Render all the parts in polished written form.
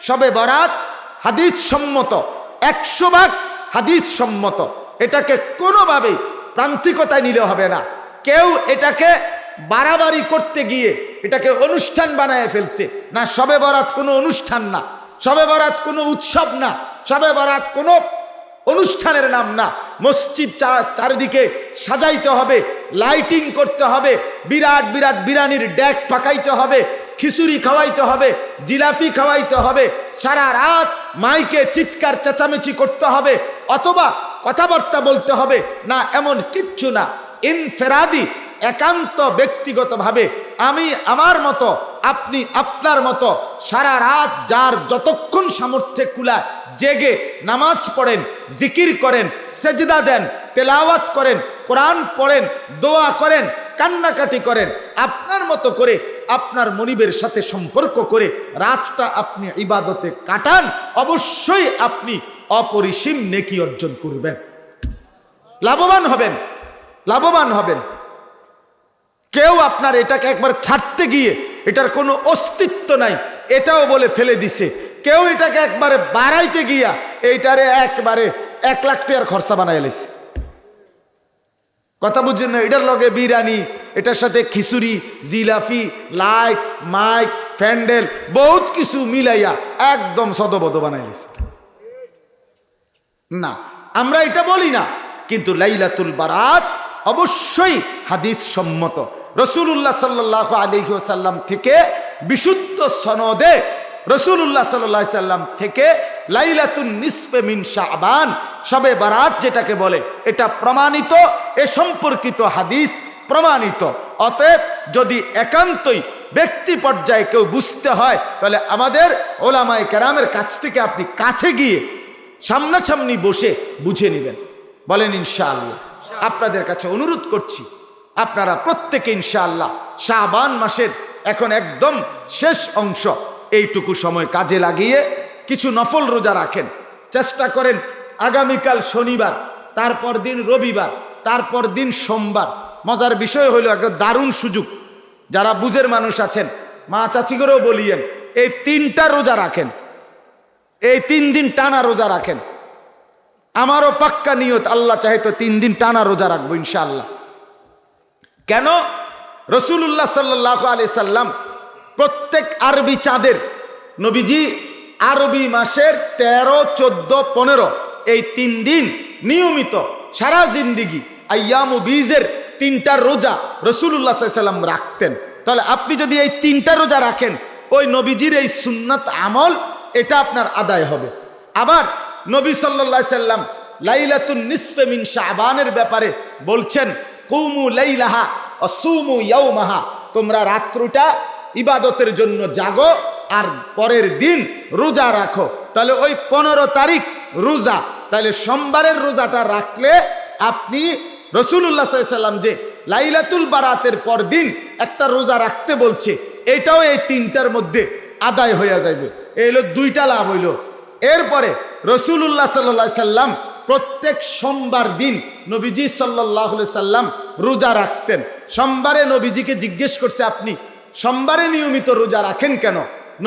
শবে বরাত হাদিস সম্মত, 100 ভাগ হাদিস সম্মত। এটাকে কোনোভাবেই প্রান্তিকতায় নিলে হবে না। কেউ এটাকে বাড়াবাড়ি করতে গিয়ে এটাকে অনুষ্ঠান বানায় ফেলছে। না, শবে বরাত কোনো অনুষ্ঠান না, শবে বরাত কোনো উৎসব না, শবে বরাত কোনো অনুষ্ঠানের নাম না। মসজিদ চারিদিকে সাজাইতে হবে, লাইটিং করতে হবে, বিরাট বিরাট বিরানির ডেক পাকাইতে হবে, খিচুড়ি খাওয়াইতে হবে, জিলাপি খাওয়াইতে হবে, সারা রাত মাইকে চিৎকার চেঁচামেচি করতে হবে, অথবা কথাবার্তা বলতে হবে না, এমন কিচ্ছু না। ইনফেরাদি, একান্ত ব্যক্তিগতভাবে আমি আমার মতো, আপনি আপনার মতো সারা রাত যার যতক্ষণ সামর্থ্যে কুলায় জেগে নামাজ পড়েন, জিকির করেন, সেজদা দেন, তেলাওয়াত করেন, কোরআন পড়েন, দোয়া করেন, কান্নাকাটি করেন, আপনার মতো করে আপনার মনিবের সাথে সম্পর্ক করে রাতটা আপনি ইবাদতে কাটান, অবশ্যই আপনি অপরিসীম নেকি অর্জন করবেন, লাভবান হবেন, লাভবান হবেন। কেউ আপনার এটাকে একবার ছাড়তে গিয়ে এটার কোনো অস্তিত্ব নাই এটাও বলে ফেলে দিছে। কেউ এটাকে একবারে বাড়াইতে গিয়া এইটারে একবারে 1 লাখ টাকার খরচা বানাই লেছে। কথা বুঝছেন না? এটার লগে বিরিয়ানি, এটার সাথে খিচুড়ি, জিলাপি, লাইট, মাইক, প্যান্ডেল, বহুত কিছু মিলাইয়া একদম সদবদ বানাই লেছে। না, আমরা এটা বলি না, কিন্তু লাইলাতুল বারাত অবশ্যই হাদিস সম্মত। রাসূলুল্লাহ সাল্লাল্লাহু আলাইহি ওয়াসাল্লাম থেকে বিশুদ্ধ সনদে রাসূলুল্লাহ সাল্লাল্লাহু আলাইহি ওয়াসাল্লাম থেকে লাইলাতুন নিসফে মিন শাবান, শবে বারাত যেটাকে বলে, এটা প্রমাণিত, এ সম্পর্কিত হাদিস প্রমাণিত। অতএব যদি একান্তই ব্যক্তি পর্যায়ে কেউ বুঝতে হয়, তাহলে আমাদের ওলামায়ে কেরামের কাছ থেকে আপনি কাছে গিয়ে সামনাসামনি বসে বুঝে নেবেন। বলেন ইনশাআল্লাহ। আপনাদের কাছে অনুরোধ করছি, আপনারা প্রত্যেকে ইনশাআল্লাহ শাবান মাসের এখন একদম শেষ অংশ, এইটুকু সময় কাজে লাগিয়ে কিছু নফল রোজা রাখেন। চেষ্টা করেন আগামীকাল শনিবার, তারপর দিন রবিবার, তারপর দিন সোমবার। মজার বিষয় হইল একটা দারুণ সুযোগ, যারা বুঝের মানুষ আছেন, মা চাচি করেও বলিয়েন, এই 3টা রোজা রাখেন, এই 3 দিন টানা রোজা রাখেন। আমারও পাক্কা নিয়ত, আল্লাহ চাহে তো 3 দিন টানা রোজা রাখবো ইনশাআল্লাহ। কেন? রাসূলুল্লাহ সাল্লাল্লাহু আলাইহি সাল্লাম প্রত্যেক আরবি চাঁদের, নবীজি আরবি মাসের 13, 14, 15 এই 3 দিন নিয়মিত সারা জিন্দিগি আইয়ামু বীজের 3টা রোজা রাসূলুল্লাহ সাল্লাল্লাহু আলাইহি সাল্লাম রাখতেন। তাহলে আপনি যদি এই 3টা রোজা রাখেন, ওই নবীজির এই সুন্নাত আমল এটা আপনার আদায় হবে। আবার নবী সাল্লাল্লাহু আলাইহি সাল্লাম লাইলাতুন নিসফে মিন শাবানের ব্যাপারে বলছেন, কুমু লাইলাহা আসুমু ইয়াউমাহা, তোমরা রাত্রিটা ইবাদতের জন্য জাগো আর পরের দিন রোজা রাখো। তাহলে ওই 15 তারিখ রোজা, তাহলে সোমবারের রোজাটা রাখলে আপনি রাসূলুল্লাহ সাল্লাল্লাহু আলাইহি সাল্লাম যে লাইলাতুল বারাতের পর দিন একটা রোজা রাখতে বলছে, এটাও এই 3টার মধ্যে আদায় হয়ে যাবে। এই হলো 2টা লাভ হইল। এরপরে রাসূলুল্লাহ সাল্লাল্লাহু আলাইহি সাল্লাম প্রত্যেক সোমবার দিন নবীজি সাল্লাল্লাহু আলাইহি সাল্লাম রোজা রাখতেন। সোমবারে নবীজিকে জিজ্ঞেস করছে, আপনি সোমবারে নিয়মিত রোজা রাখেন কেন?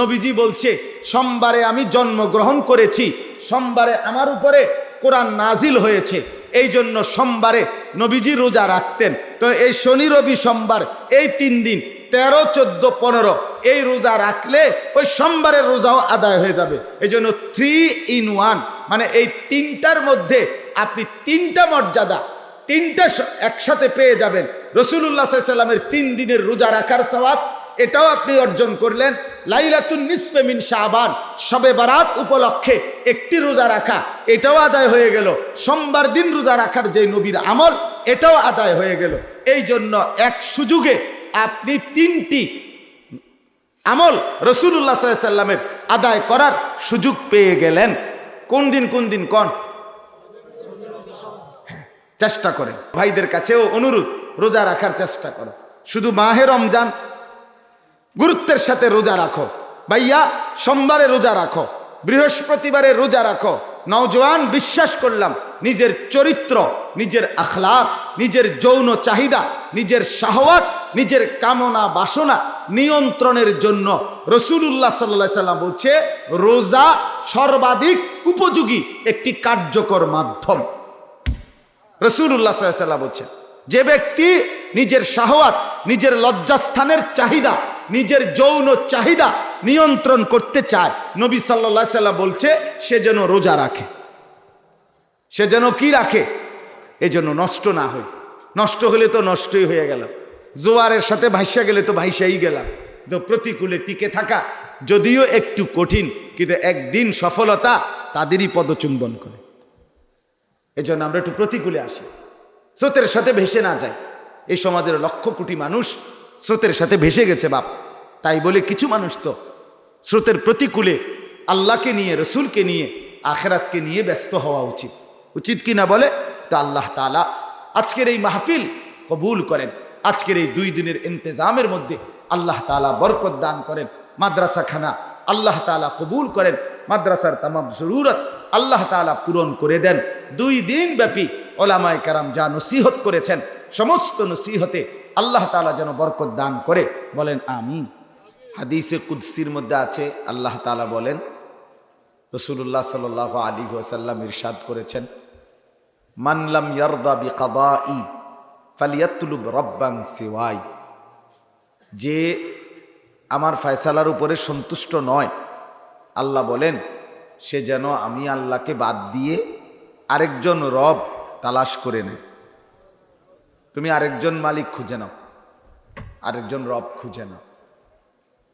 নবীজি বলছে, সোমবারে আমি জন্মগ্রহণ করেছি, সোমবারে আমার উপরে কোরআন নাজিল হয়েছে, এই জন্য সোমবারে নবীজি রোজা রাখতেন। তো এই শনি রবি সোমবার এই 3 দিন 13, 14, 15 এই রোজা রাখলে ওই সোমবারের রোজাও আদায় হয়ে যাবে। এই জন্য 3 in 1, মানে এই 3টার মধ্যে আপনি 3টা মর্যাদা, 3টা একসাথে পেয়ে যাবেন। রাসূলুল্লাহ সাল্লাল্লাহু আলাইহি সাল্লামের 3 দিনের রোজা রাখার সওয়াব এটাও আপনি অর্জন করলেন। লাইলাতুন নিসফে মিন শাবান, শবে বারাত উপলক্ষে একটি রোজা রাখা, এটাও আদায় হয়ে গেল। সোমবার দিন রোজা রাখার যে নবীর আমল, এটাও আদায় হয়ে গেল। এই জন্য এক সুযোগে আপনি 3টি আমল রাসূলুল্লাহ সাল্লাল্লাহু আলাইহি সাল্লামের আদায় করার সুযোগ পেয়ে গেলেন। কোন দিন কোন দিন কোন? চেষ্টা করেন। ভাইদের কাছেও অনুরোধ, রোজা রাখার চেষ্টা করো। শুধু মাহে রমজান গুরুত্বের সাথে রোজা রাখো। ভাইয়া সোমবারে রোজা রাখো, বৃহস্পতিবারে রোজা রাখো। নওজোয়ান বিশ্বাস করলাম, নিজের চরিত্র, নিজের আখলাক, নিজের যৌন চাহিদা, নিজের শাহওয়াত, নিজের কামনা বাসনা নিয়ন্ত্রণের জন্য রাসূলুল্লাহ সাল্লাল্লাহু আলাইহি সাল্লাম বলছে রোজা সর্বাধিক উপযোগী একটি কার্যকর মাধ্যম। রাসূলুল্লাহ সাল্লাল্লাহু আলাইহি সাল্লাম বলছেন যে ব্যক্তি নিজের শাহওয়াত, নিজের লজ্জাস্থানের চাহিদা, নিজের যৌন চাহিদা নিয়ন্ত্রণ করতে চায়, নবী সাল্লাল্লাহু আলাইহি সাল্লাম বলছে সে যেন রোজা রাখে। সে যেন কি রাখে? এজন্য নষ্ট না হয়। নষ্ট হলে তো নষ্টই হয়ে গেল, জোয়ারের সাথে ভাইসা গেলে তো ভাইসাই গেলাম। তো প্রতিকূলে টিকে থাকা যদিও একটু কঠিন, কিন্তু একদিন সফলতা তাদেরই পদচুম্বন করে। এজন্য আমরা একটু প্রতিকূলে আসি, স্রোতের সাথে ভেসে না যায়। এই সমাজের লক্ষ কোটি মানুষ স্রোতের সাথে ভেসে গেছে বাপ। তাই বলে কিছু মানুষ তো স্রোতের প্রতিকূলে আল্লাহকে নিয়ে, রসুলকে নিয়ে, আখেরাতকে নিয়ে ব্যস্ত হওয়া উচিত। উচিত কি না বলে? তো আল্লাহ তাআলা আজকের এই মাহফিল কবুল করেন। আজকের এই 2 দিনের ইন্তেজামের মধ্যে আল্লাহ তাআলা বরকত দান করেন। মাদ্রাসাখানা আল্লাহ তাআলা কবুল করেন। মাদ্রাসার তামাম জরুরত আল্লাহ তাআলা পূরণ করে দেন। 2 দিন ব্যাপী ওলামায়ে কেরাম যা নসিহত করেছেন, সমস্ত নসিহতে আল্লাহ তাআলা যেন বরকত দান করে, বলেন আমিন। হাদিসে কুদসির মধ্যে আছে, আল্লাহ তাআলা বলেন, রাসূলুল্লাহ সাল্লাল্লাহু আলাইহি ওয়াসাল্লাম ইরশাদ করেছেন, মান লাম ইয়ারদা বিকাদাই ফালিয়াতলুব রাব্বান সিওয়াই। যে আমার ফয়সালার উপরে সন্তুষ্ট নয়, আল্লাহ বলেন, সে যেন আমি আল্লাহকে বাদ দিয়ে আরেকজন রব তালাশ করে নেয়। তুমি আরেকজন মালিক খুঁজে নাও, আরেকজন রব খুঁজে নাও,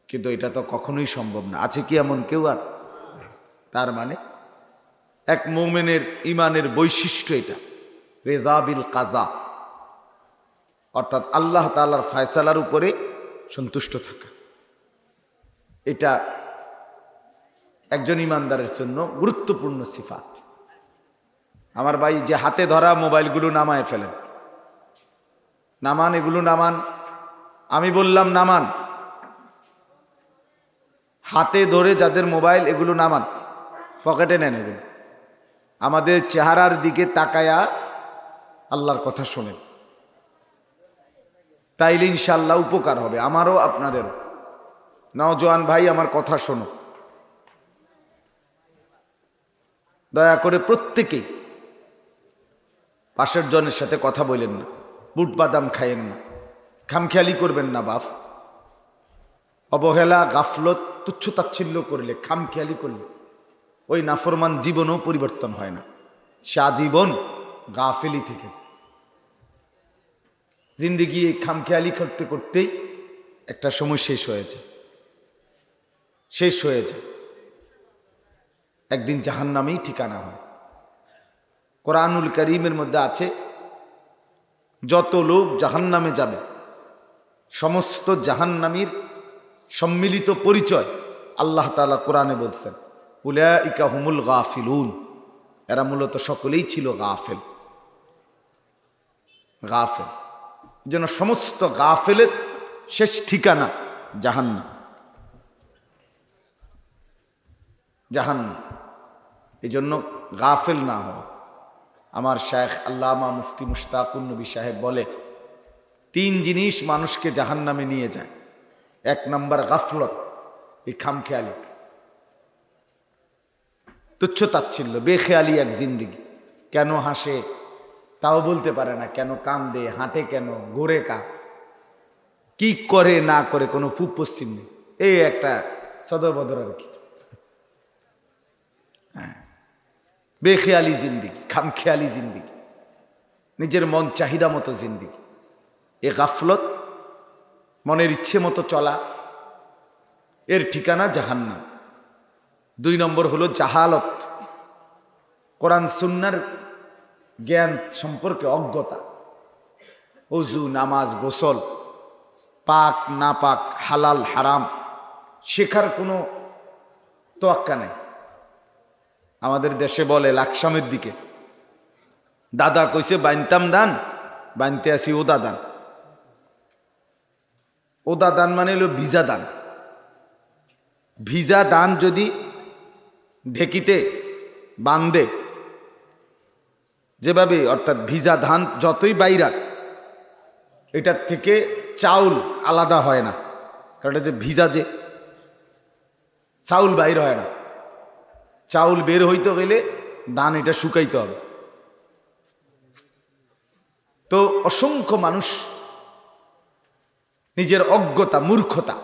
কিন্তু এটা তো কখনোই সম্ভব না। আছে কি এমন কেউ? আর তার মানে এক মুমিনের ইমানের বৈশিষ্ট্য এটা, রেজা বিল কাজা, অর্থাৎ আল্লাহ তাআলার ফয়সালার উপরে সন্তুষ্ট থাকা। এটা একজন ইমানদারের জন্য গুরুত্বপূর্ণ সিফাত। আমার ভাই, যে হাতে ধরা মোবাইলগুলো নামায় ফেলেন, নামান, এগুলো নামান। আমি বললাম নামান। হাতে ধরে যাদের মোবাইল, এগুলো নামান, পকেটে নেন। এগুলো আমাদের চেহারার দিকে তাকায়া আল্লাহর কথা শোনেন, তাইলে ইনশাআল্লাহ উপকার হবে আমারও আপনাদেরও। নওজোয়ান ভাই, আমার কথা শোনো, দয়া করে প্রত্যেকেই পাশের জনের সাথে কথা বলেন না, বুট বাদাম খাইয়েন না, খামখেয়ালি করবেন না বাপ। অবহেলা, গাফলত, তুচ্ছতাচ্ছিল্য করলে, খামখেয়ালি করলে ওই নাফরমান জীবনও পরিবর্তন হয় না, সে আজীবন গাফেলি থেকে যায়। জিন্দেগি এই খামখেয়ালি করতে করতেই একটা সময় শেষ হয়ে যায়, একদিন জাহান্নামেই ঠিকানা হয়। কোরআনুল কারীমের মধ্যে আছে, যত লোক জাহান্নামে যাবে, সমস্ত জাহান্নামীর সম্মিলিত পরিচয় আল্লাহ তাআলা কোরআনে বলছেন, উলাইকা হুমুল গাফিলুন। এরা মূলত সকলেই ছিল গাফেল। যেন সমস্ত গাফেলের শেষ ঠিকানা জাহান্নাম। এই জন্য গাফেল না হওয়া। আমার শায়েখ আল্লামা মুফতি মুশতাকুন নবী সাহেব বলে, 3 জিনিস মানুষকে জাহান্নামে নিয়ে যায়। 1 নম্বর গাফলত, এই খামখেয়ালি, তুচ্ছতাচ্ছিল্য, বেখেয়ালি এক জিন্দেগি। কেন হাসে তাও বলতে পারে না, কেন কান্দে, হাঁটে কেন, ঘোরে কা, কি করে না করে কোনো ফুপ পশ্চিম নেই। এই একটা সদর বদর আর কি। বেখেয়ালি জিন্দেগি, খামখেয়ালি জিন্দেগি, নিজের মন চাহিদা মতো জিন্দেগি। এ গাফলত, মনের ইচ্ছে মতো চলা, এর ঠিকানা জাহান্নাম। 2 নম্বর হলো জাহালত, কোরআন সুন্নাহর জ্ঞান সম্পর্কে অজ্ঞতা। ওযু, নামাজ, গোসল, পাক না পাক, হালাল হারাম শেখার কোনো তোয়াক্কা নেই। আমাদের দেশে বলে লাকসামের দিকে, দাদা কইছে বাইনতাম দান, বাইনতে আসি ওদা দান। ওদা দান মানে হলো ভিজা দান। ভিজা দান যদি ঢেকিতে বান্ধে যেভাবে, অর্থাৎ ভিজা ধান যতই বাইরাক, এটার থেকে চাউল আলাদা হয় না, কারণ এটা যে ভিজা, যে চাউল বাইর হয় না, চাউল বের হইতে গেলে ধান এটা শুকাইতে হবে। তো অসংখ্য মানুষ নিজের অজ্ঞতা, মূর্খতা,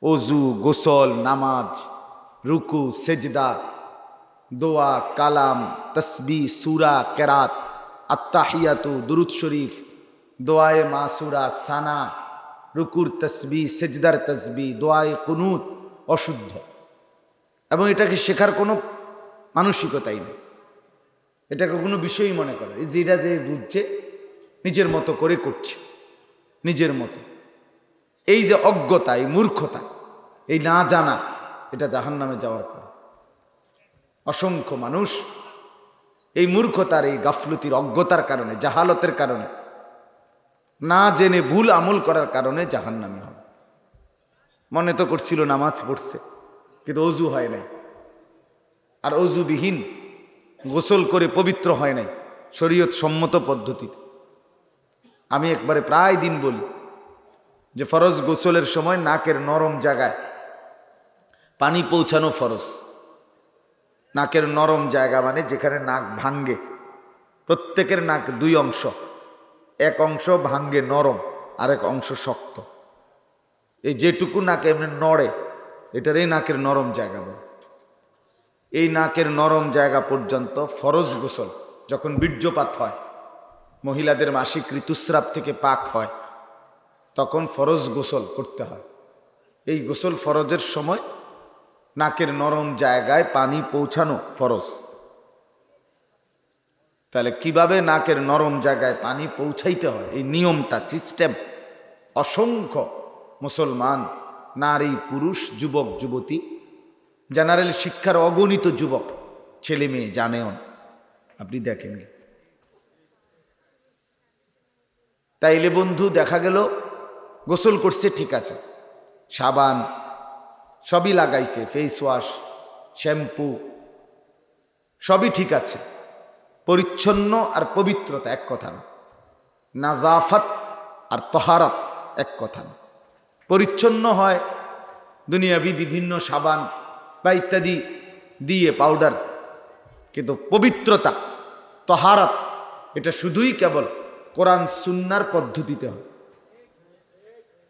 অজু, গোসল, নামাজ, রুকু, সেজদা, দোয়া, কালাম, তসবি, সূরা, কেরাত, আত্তাহিয়াতু, দুরুদ শরীফ, দোয়ায়ে মাসুরা, সানা, রুকুর তসবি, সেজদার তসবি, দোয়ায়ে কুনুত অশুদ্ধ, এবং এটাকে শেখার কোনো মানসিকতাই নেই, এটাকে কোনো বিষয়ই মনে করে, যেটা যে বুঝছে নিজের মতো করে করছে, নিজের মতো। এই যে অজ্ঞতা, এই মূর্খতা, এই না জানা, এটা জাহান্নামে যাওয়ার কারণ। অসংখ্য মানুষ এই মূর্খতার, এই গাফলতির, অজ্ঞতার কারণে, জাহালতের কারণে, না জেনে ভুল আমল করার কারণে জাহান্নামী হবে। মনে তো করছিল নামাজ পড়ছে, কিন্তু অজু হয় নাই, আর অজুবিহীন গোসল করে পবিত্র হয় নাই শরীয়ত সম্মত পদ্ধতিতে। আমি একবারে প্রায় দিন বলি যে ফরজ গোসলের সময় নাকের নরম জায়গায় পানি পৌঁছানো ফরজ। নাকের নরম জায়গা মানে যেখানে নাক ভাঙ্গে, প্রত্যেকের নাক দুই অংশ, এক অংশ ভাঙ্গে নরম, আরেক অংশ শক্ত। এই যেটুকু নাকে এমনি নড়ে, এটারই নাকের নরম জায়গা বলে। এই নাকের নরম জায়গা পর্যন্ত ফরজ গোসল, যখন বীর্যপাত হয়, মহিলাদের মাসিক ঋতুস্রাব থেকে পাক হয়, তখন ফরজ গোসল করতে হয়। এই গোসল ফরজের সময় নাকের নরম জায়গায় পানি পৌঁছানো ফরজ। তাহলে কিভাবে নাকের নরম জায়গায় পানি পৌঁছাইতে হয়, এই নিয়মটা, সিস্টেম, অসংখ্য মুসলমান নারী, পুরুষ, যুবক, যুবতী, জেনারেল শিক্ষার অগণিত যুবক, ছেলে মেয়ে জানেও না। আপনি দেখেন, তাইলে বন্ধু দেখা গেল গোসল করছে, ঠিক আছে, সাবান সবই লাগাইছে, ফেস ওয়াশ, শ্যাম্পু সবই ঠিক আছে, পরিচ্ছন্ন আর পবিত্রতা এক কথা না, নাজাফত আর তহারত এক কথা না। পরিচ্ছন্ন হয় দুনিয়াবি বিভিন্ন সাবান বা ইত্যাদি দিয়ে, পাউডার, কিন্তু পবিত্রতা, তহারত, এটা শুধুই কেবল কোরআন সুন্নাহর পদ্ধতিতে হয়,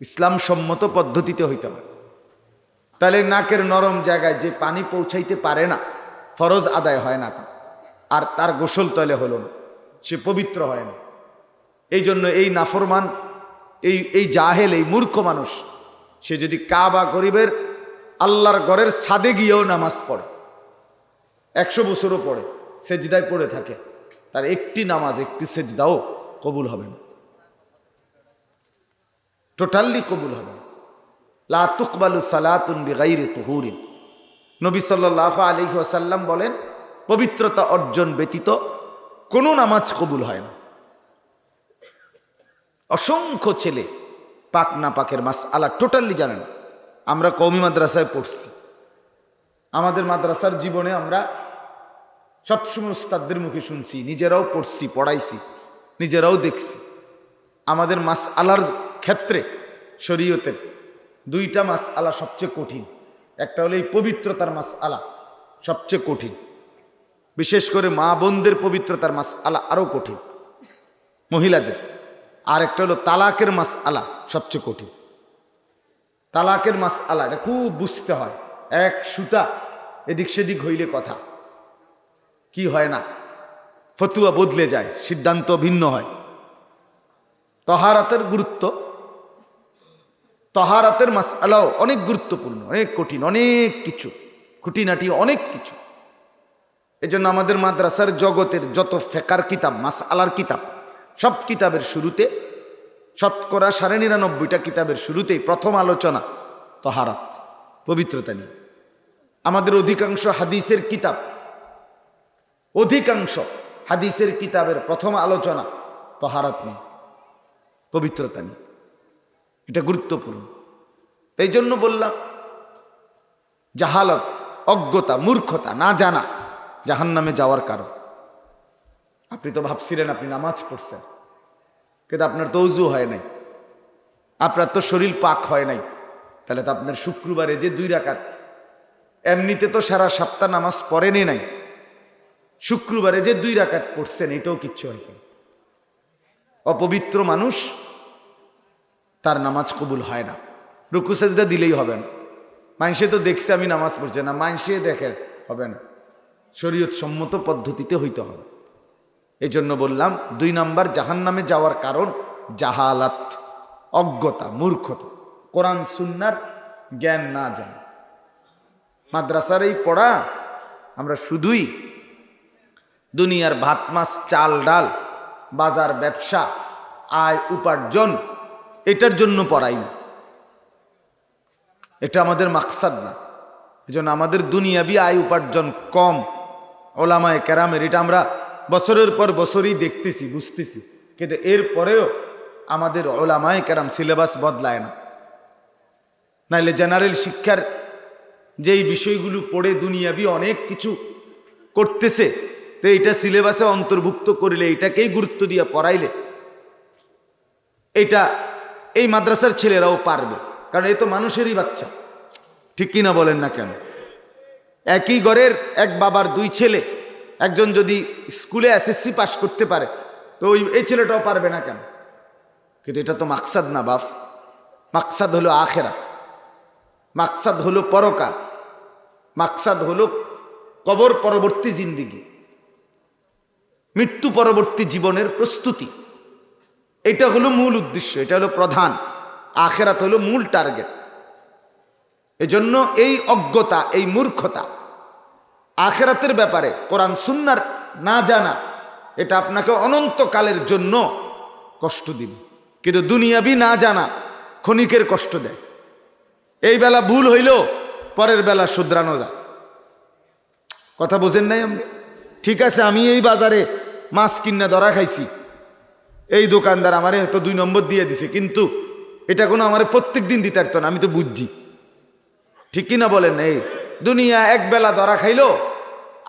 ইসলাম সম্মত পদ্ধতিতে হইতে হয়। তাহলে নাকের নরম জায়গায় যে পানি পৌঁছাইতে পারে না, ফরজ আদায় হয় না তা, আর তার গোসল তলে হলো না, সে পবিত্র হয় না। এই জন্য এই নাফরমান, এই জাহেল, এই মূর্খ মানুষ, সে যদি কাবা গরিবের আল্লাহর ঘরের ছাদে গিয়েও নামাজ পড়ে, 100 বছরও পড়ে, সেজদায় পড়ে থাকে, তার একটি নামাজ, একটি সেজদাও কবুল হবে না, টোটালি কবুল হবে না। লা তুকবালু সালাতুন বিগাইরি তুহুরিন, নবী সাল্লাল্লাহু আলাইহি ওয়াসাল্লাম বলেন, পবিত্রতা অর্জন ব্যতীত কোনো নামাজ কবুল হয় না। অসংখ্য ছেলে পাক না পাকের মাসআলা টোটালি জানে না। আমরা কওমি মাদ্রাসায় পড়ছি, আমাদের মাদ্রাসার জীবনে আমরা সবসময় উস্তাদদের মুখে শুনছি, নিজেরাও পড়ছি, পড়াইছি, নিজেরাও দেখছি। আমাদের মাসআলার ক্ষেত্রে শরীয়তের 2টা মাসআলা সবচেয়ে কঠিন। একটা হলো এই পবিত্রতার মাসআলা, সবচেয়ে কঠিন, বিশেষ করে মা বোনদের পবিত্রতার মাসআলা আরও কঠিন, মহিলাদের। আর একটা হলো তালাকের মাসআলা, সবচেয়ে কঠিন। তালাকের মাসআলা এটা খুব বুঝতে হয়, এক সুতা এদিক সেদিক হইলে কথা কি হয় না, ফতুয়া বদলে যায়, সিদ্ধান্ত ভিন্ন হয়। তহারাতের গুরুত্ব, তহারাতের মাসআলাও অনেক গুরুত্বপূর্ণ, অনেক কঠিন, অনেক কিছু খুঁটিনাটি, অনেক কিছু। এজন্য আমাদের মাদ্রাসার জগতের যত ফেকার কিতাব, মাসআলার কিতাব, সব কিতাবের শুরুতে, শতকরা 99.5টা কিতাবের শুরুতেই প্রথম আলোচনা তহারাত, পবিত্রতা নিয়ে। আমাদের অধিকাংশ হাদিসের কিতাব, অধিকাংশ হাদিসের কিতাবের প্রথম আলোচনা তহারাত নিয়ে, পবিত্রতা নিয়ে। এটা গুরুত্বপূর্ণ। এই জন্য বললাম, জাহালত, অজ্ঞতা, মূর্খতা, না জানা জাহান্নামে যাওয়ার কারণ। আপনি তো ভাবছিলেন আপনি নামাজ পড়ছেন, কিন্তু আপনার তো ওযু হয় নাই, আপনার তো শরীর পাক হয় নাই, তাহলে তো আপনার শুক্রবারে যে 2 রাকাত, এমনিতে তো সারা সপ্তাহ নামাজ পড়েনি নাই, শুক্রবারে যে 2 রাকাত পড়ছেন এটাও কিচ্ছু হয়েছে। অপবিত্র মানুষ, তার নামাজ কবুল হয় না। রুকু সেজদা দিলেই হবে না। মানুষে তো দেখছে আমি নামাজ পড়ছে না, মানুষে দেখে হবে না, শরীয়ত সম্মত পদ্ধতিতে হইতে হবে। এই জন্য বললাম 2 নাম্বার জাহান্নামে যাওয়ার কারণ জাহালাত, অজ্ঞতা, মূর্খতা, কোরআন সুন্নাহর জ্ঞান না জানা। মাদ্রাসার এই পড়া আমরা শুধুই দুনিয়ার ভাত মাছ চাল ডাল, বাজার ব্যবসা, আয় উপার্জন, এটার জন্য পড়াই না, এটা আমাদের মাকসাদ না। এজন্য আমাদের দুনিয়াবি আয় উপার্জন কম, ওলামায়ে কেরামের, এটা আমরা বছরের পর বছরই দেখতেছি, বুঝতেছি, কিন্তু এরপরেও আমাদের ওলামায়ে কেরাম সিলেবাস বদলায় না। নাইলে জেনারেল শিক্ষার যেই বিষয়গুলো পড়ে দুনিয়াবি অনেক কিছু করতেছে, তো এটা সিলেবাসে অন্তর্ভুক্ত করিলে, এটাকেই গুরুত্ব দিয়ে পড়াইলে এটা এই মাদ্রাসার ছেলেরাও পারবে, কারণ এ তো মানুষেরই বাচ্চা, ঠিক কিনা বলেন না কেন? একই ঘরের এক বাবার 2 ছেলে, একজন যদি স্কুলে এসএসসি পাশ করতে পারে, তো এই ছেলেটাও পারবে না কেন? কিন্তু এটা তো মাকসাদ না বাপ। মাকসাদ হলো আখেরা, মাকসাদ হলো পরকাল, মাকসাদ হলো কবর পরবর্তী জিন্দিগি, মৃত্যু পরবর্তী জীবনের প্রস্তুতি। এটা হলো মূল উদ্দেশ্য, এটা হলো প্রধান। আখেরাত হলো মূল টার্গেট। এজন্য এই অজ্ঞতা, এই মূর্খতা, আখেরাতের ব্যাপারে কোরআন সুন্নাহর না জানা, এটা আপনাকে অনন্তকালের জন্য কষ্ট দিবে। কিন্তু দুনিয়াবি না জানা ক্ষণিকের কষ্ট দেয়। এই বেলা ভুল হইল, পরের বেলা শুধরানো যায়। কথা বোঝেন নাই আপনি? ঠিক আছে, আমি এই বাজারে মাছ কিনা ধরা খাইছি, এই দোকানদার আমারে হয়তো 2 নম্বর দিয়ে দিছে, কিন্তু এটা কোনো আমারে প্রত্যেক দিন দিতে পারতো না, আমি তো বুঝছি, ঠিক কিনা বলেন? এই দুনিয়া এক বেলা ধরা খাইলো,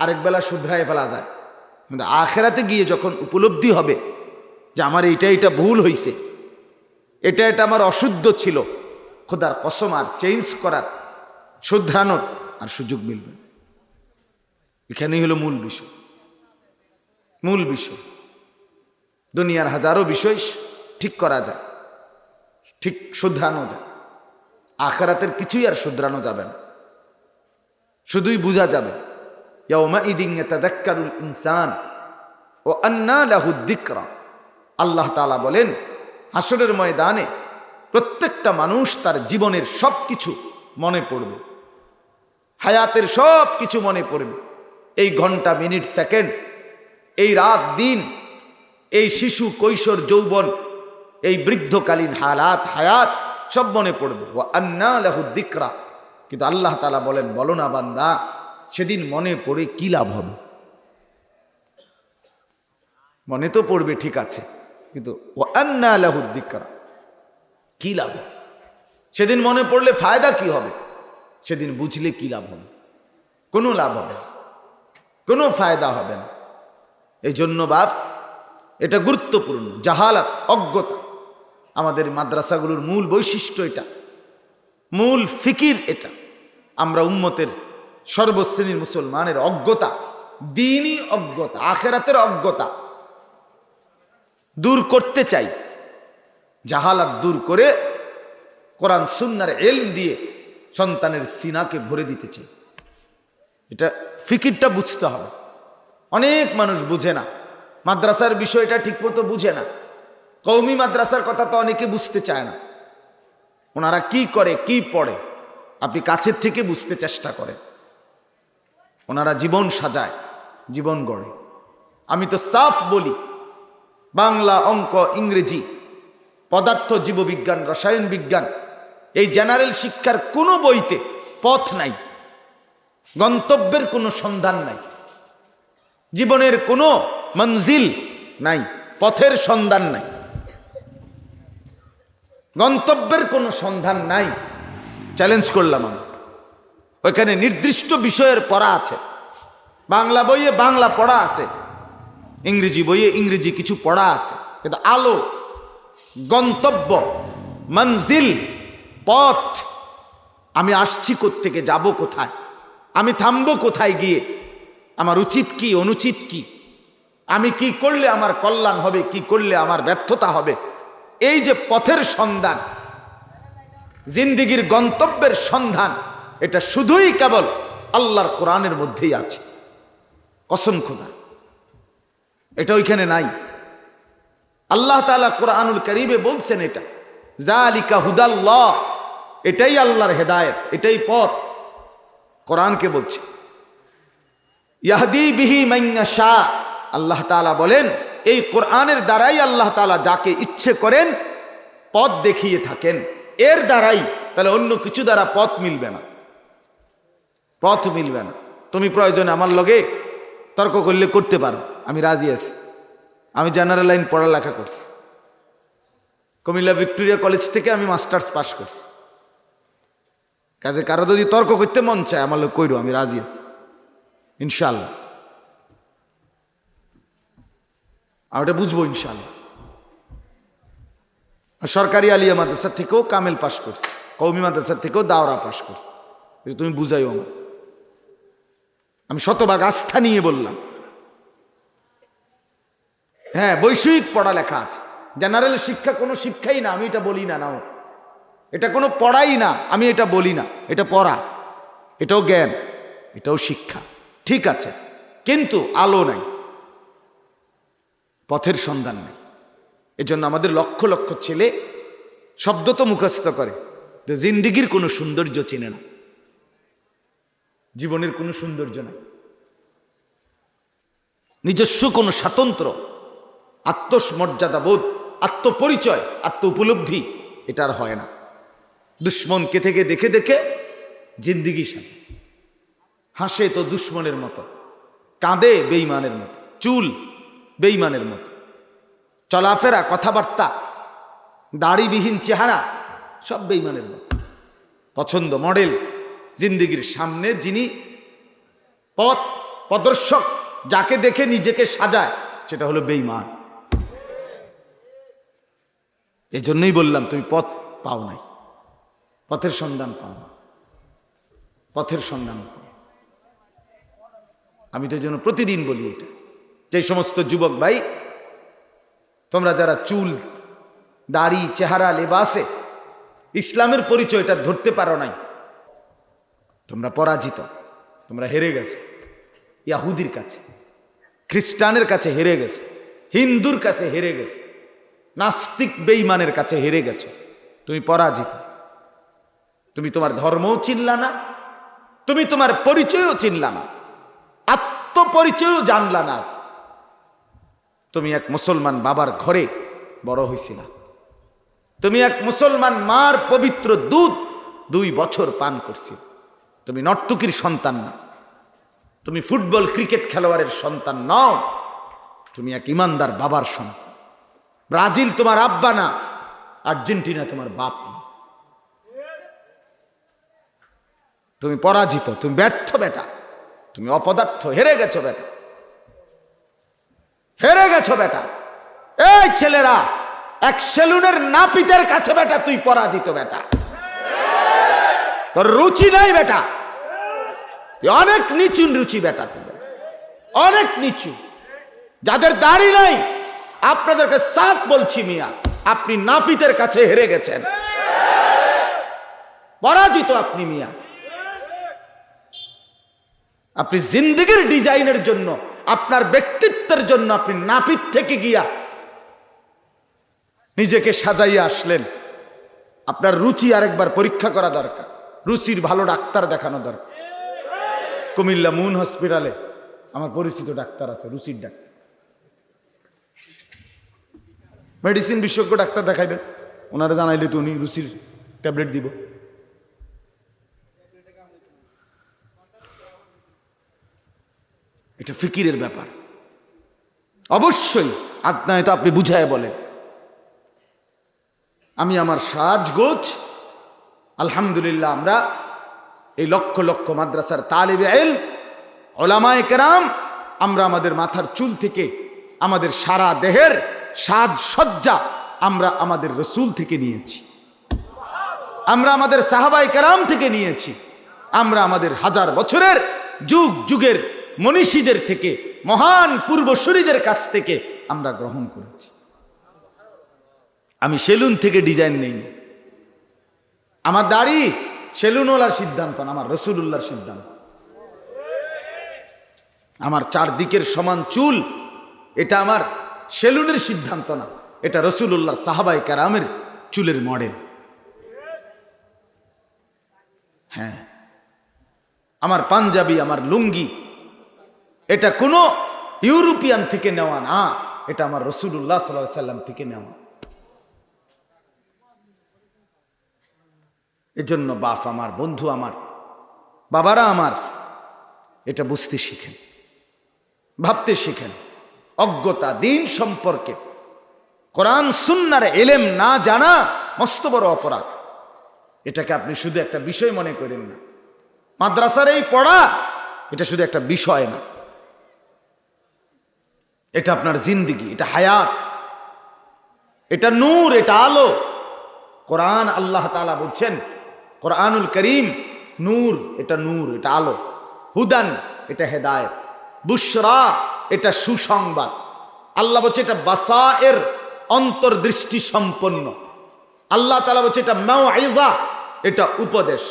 আরেক বেলা শুধরায় ফেলা যায়, কিন্তু আখেরাতে গিয়ে যখন উপলব্ধি হবে যে আমার এটা ভুল হইছে, এটা আমার অশুদ্ধ ছিল, খোদার কসম আর চেঞ্জ করার, শুধরানোর আর সুযোগ মিলবে। এখানেই হলো মূল বিষয়। মূল বিষয়, দুনিয়ার হাজারো বিষয় ঠিক করা যায়, ঠিক শুধরানো যায়, আখিরাতের কিছুই আর শুধরানো যাবে না, শুধুই বোঝা যাবে। ইয়াউমাইদিন ইয়াতাযাক্কারুল ইনসান ওয়া আন্না লাহু যিকরা। আল্লাহ তাআলা বলেন, হাসরের ময়দানে প্রত্যেকটা মানুষ তার জীবনের সব কিছু মনে পড়বে, হায়াতের সব কিছু মনে পড়বে। এই ঘন্টা, মিনিট, সেকেন্ড, এই রাত দিন, এই শিশু, কৈশোর, যৌবন, এই বৃদ্ধকালীন হায়াত সব মনে পড়বে। ওয়া আন্না লাহু যিকরা। কিন্তু আল্লাহ তাআলা বলেন, বলো না বান্দা, সেদিন মনে পড়ে কি লাভ হবে? মনে তো পড়বে ঠিক আছে, কিন্তু ওয়া আন্না লাহু যিকরা, কি লাভ? সেদিন মনে পড়লে ফায়দা কি হবে? সেদিন বুঝলে কি লাভ হবে? কোনো লাভ হবে, কোনো ফায়দা হবে না। এই জন্য বাপ, এটা গুরুত্বপূর্ণ। জাহালাত, অজ্ঞতা আমাদের মাদ্রাসাগুলোর মূল বৈশিষ্ট্য, এটা মূল ফিকির। এটা আমরা উম্মতের সর্বশ্রেণীর মুসলমানের অজ্ঞতা, দ্বীনি অজ্ঞতা, আখেরাতের অজ্ঞতা দূর করতে চাই। জাহালাত দূর করে কোরআন সুন্নাহর ইলম দিয়ে সন্তানের সিনাকে ভরে দিতে চাই। এটা ফিকিরটা বুঝতে হবে। অনেক মানুষ বুঝে না, মাদ্রাসার বিষয়টা ঠিকমতো বুঝে না। কওমি মাদ্রাসার কথা তো অনেকে বুঝতে চায় না। ওনারা কি করে, কি পড়ে, আপনি কাছের থেকে বুঝতে চেষ্টা করেন। ওনারা জীবন সাজায়, জীবন গড়ে। আমি তো সাফ বলি, বাংলা, অঙ্ক, ইংরেজি, পদার্থ, জীববিজ্ঞান, রসায়ন বিজ্ঞান, এই জেনারেল শিক্ষার কোনো বইতে পথ নাই, গন্তব্যের কোনো সন্ধান নাই, জীবনের কোনো মঞ্জিল নাই, পথের সন্ধান নাই, গন্তব্যের কোনো সন্ধান নাই। চ্যালেঞ্জ করলাম আমি। ওইখানে নির্দিষ্ট বিষয়ের পড়া আছে, বাংলা বইয়ে বাংলা পড়া আছে, ইংরেজি বইয়ে ইংরেজি কিছু পড়া আছে, কিন্তু আলো, গন্তব্য, মঞ্জিল, পথ। আমি আসছি কোত্থেকে, যাব কোথায়, আমি থামবো কোথায় গিয়ে, আমার উচিত কি অনুচিত কি, আমি কি করলে আমার কল্যাণ হবে, কি করলে আমার ব্যর্থতা হবে। এই যে পথের সন্ধান, জিন্দিগির গন্তব্যের সন্ধান, এটা শুধুই কেবল আল্লাহর কোরআনের মধ্যেই আছে। কসম খোদা, এটা ওইখানে নাই। আল্লাহ তাআলা কোরআনুল কারীমে বলছেন এটা যালিকা হুদাল্লাহ, এটাই আল্লাহর হেদায়েত, এটাই পথ। কোরআনকে বলছে ইয়াহদি বিহি মান ইয়াশা, আল্লাহ তাআলা বলেন এই কোরআনের দ্বারাই আল্লাহ তাআলা যাকে ইচ্ছে করেন পথ দেখিয়ে থাকেন। এর দ্বারাই, তাহলে অন্য কিছু দ্বারা পথ মিলবে না, পথ মিলবে না। তুমি প্রয়োজনে আমার লগে তর্ক করলে করতে পারো, আমি রাজি আছি। আমি জেনারেল লাইন পড়ালেখা করছি, কুমিল্লা ভিক্টোরিয়া কলেজ থেকে আমি মাস্টার্স পাস করছি। কাজে কারো যদি তর্ক করতে মন চায় আমার লোক কইরো, আমি রাজি আছি ইনশাআল্লাহ। আমি ওটা বুঝবো ইনশাআল্লাহ। সরকারি আলিয়া মাদ্রাসা থেকেও কামেল পাস করছি, কওমি মাদ্রাসা থেকেও দাওরা পাস করছি। তুমি বুঝাইও আমার, আমি শতভাগ আস্থা নিয়ে বললাম। হ্যাঁ, বৈষয়িক পড়ালেখা আছে, জেনারেল শিক্ষা কোনো শিক্ষাই না, আমি এটা বলি না। নাও, এটা কোনো পড়াই না, আমি এটা বলি না। এটা পড়া, এটাও জ্ঞান, এটাও শিক্ষা, ঠিক আছে, কিন্তু আলো নাই, পথের সন্ধান নেই। এজন্য আমাদের লক্ষ লক্ষ ছেলে শব্দ তো মুখস্থ করে, তো জিন্দিগির কোনো সৌন্দর্য চেনে না, জীবনের কোনো সৌন্দর্য নাই, নিজস্ব কোনো স্বাতন্ত্র, আত্মমর্যাদা বোধ, আত্মপরিচয়, আত্ম উপলব্ধি এটা আর হয় না। দুশ্মনকে থেকে দেখে দেখে জিন্দিগি সাথে হাসে তো দুশ্মনের মতো, কাঁদে বেঈমানের মতো, চুল বেঈমানের মতো, চলাফেরা কথাবার্তা দাড়িবিহীন চেহারা সব বেঈমানের মতো। পছন্দ মডেল, জিন্দিগির সামনের যিনি পথ প্রদর্শক, যাকে দেখে নিজেকে সাজায়, সেটা হলো বেঈমান। এই জন্যই বললাম তুমি পথ পাও নাই, পথের সন্ধান পাও না, পথের সন্ধান পাও। আমি তো এই জন্য প্রতিদিন বলি এটা, যে সমস্ত যুবক ভাই তোমরা যারা চুল দাড়ি চেহারা লেবাসে ইসলামের পরিচয়টা ধরতে পারো নাই, তোমরা পরাজিত, তোমরা হেরে গেছো। ইয়াহুদির কাছে, খ্রিস্টানের কাছে হেরে গেছো, হিন্দুর কাছে হেরে গেছো, নাস্তিক বেঈমানের কাছে হেরে গেছো, তুমি পরাজিত। তুমি তোমার ধর্মও চিনলা না, তুমি তোমার পরিচয়ও চিনলা না, আত্মপরিচয়ও জানলা না। তুমি এক মুসলমান বাবার ঘরে বড় হইছিলা, তুমি এক মুসলমান মার পবিত্র দুধ 2 বছর পান করছি। তুমি নর্তকীর সন্তান না, তুমি ফুটবল ক্রিকেট খেলোয়াড়ের সন্তান নও, তুমি এক ইমানদার বাবার সন্তান। ব্রাজিল তোমার আব্বা না, আর্জেন্টিনা তোমার বাপ না। তুমি পরাজিত, তুমি ব্যর্থ বেটা, তুমি অপদার্থ, হেরে গেছো বেটা, হেরে গেছো বেটা। এই ছেলেরা, এক সেলুনের নাপিতের কাছে বেটা তুই পরাজিত বেটা, তোর রুচি নাই বেটা, তুই অনেক নিচু রুচি বেটা, তুই অনেক নিচু। যাদের দাড়ি নাই আপনাদেরকে সাফ বলছি মিয়া, আপনি নাপিতের কাছে হেরে গেছেন, পরাজিত আপনি মিয়া। আপনি জিন্দেগির ডিজাইনের জন্য, আপনার ব্যক্তিত্বের জন্য আপনি নাপিত থেকে গিয়া নিজেকে সাজাইয়া আসলেন। আপনার রুচি আরেকবার পরীক্ষা করা দরকার, রুচির ভালো ডাক্তার দেখানো দরকার। কুমিল্লা মুন হসপিটালে আমার পরিচিত ডাক্তার আছে, রুচির ডাক্তার, মেডিসিন বিশেষজ্ঞ ডাক্তার দেখাইবেন, ওনারা জানাইলে তো উনি রুচির ট্যাবলেট দিব। এটা ফিকিরের ব্যাপার, অবশ্যই আত্মায় তো আপনি বুঝায় বলেন। আমি আমার সাজগোজ আলহামদুলিল্লাহ, আমরা এই লক্ষ লক্ষ মাদ্রাসার তালিবে ইলম, উলামায়ে কেরাম, আমরা আমাদের মাথার চুল থেকে আমাদের সারা দেহের সাজসজ্জা আমরা আমাদের রসুল থেকে নিয়েছি। আমরা আমাদের সাহাবায়ে কেরাম থেকে নিয়েছি, আমরা আমাদের হাজার বছরের যুগ যুগের মনীষীদের থেকে, মহান পূর্বসূরীদের কাছ থেকে আমরা গ্রহণ করেছি। আমি সেলুন থেকে ডিজাইন নেইনি। আমার দাড়ি সেলুনওয়ালার সিদ্ধান্ত না, আমার রাসূলুল্লাহর সিদ্ধান্ত। আমার চারদিকের সমান চুল এটা আমার সেলুনের সিদ্ধান্ত না, এটা রাসূলুল্লাহর সাহাবায়ে কেরামের চুলের মডেল। হ্যাঁ, আমার পাঞ্জাবি, আমার লুঙ্গি এটা কোনো ইউরোপিয়ান থেকে নেওয়া না, এটা আমার রাসূলুল্লাহ সাল্লাল্লাহু আলাইহি সাল্লাম থেকে নেওয়া। এজন্য বাপ আমার, বন্ধু আমার, বাবারা আমার, এটা বুঝতে শিখেন, ভাবতে শিখেন। অজ্ঞতা দিন সম্পর্কে, কোরআন সুন্নাহর ইলম না জানা মস্ত বড় অপরাধ। এটাকে আপনি শুধু একটা বিষয় মনে করেন না। মাদ্রাসার এই পড়া এটা শুধু একটা বিষয় না, এটা আপনার জিন্দেগি, এটা হায়াত, এটা নূর, এটা আলো। কোরআন আল্লাহ তাআলা বলছেন, কোরআনুল করিম নূর, এটা নূর, এটা আলো। হুদান, এটা হেদায়েত। বুশরা, এটা সুসংবাদ। আল্লাহ বলছে এটা বাসায়ের, অন্তর্দৃষ্টি সম্পন্ন। আল্লাহ তাআলা বলছে এটা মাউইযা, এটা উপদেশ।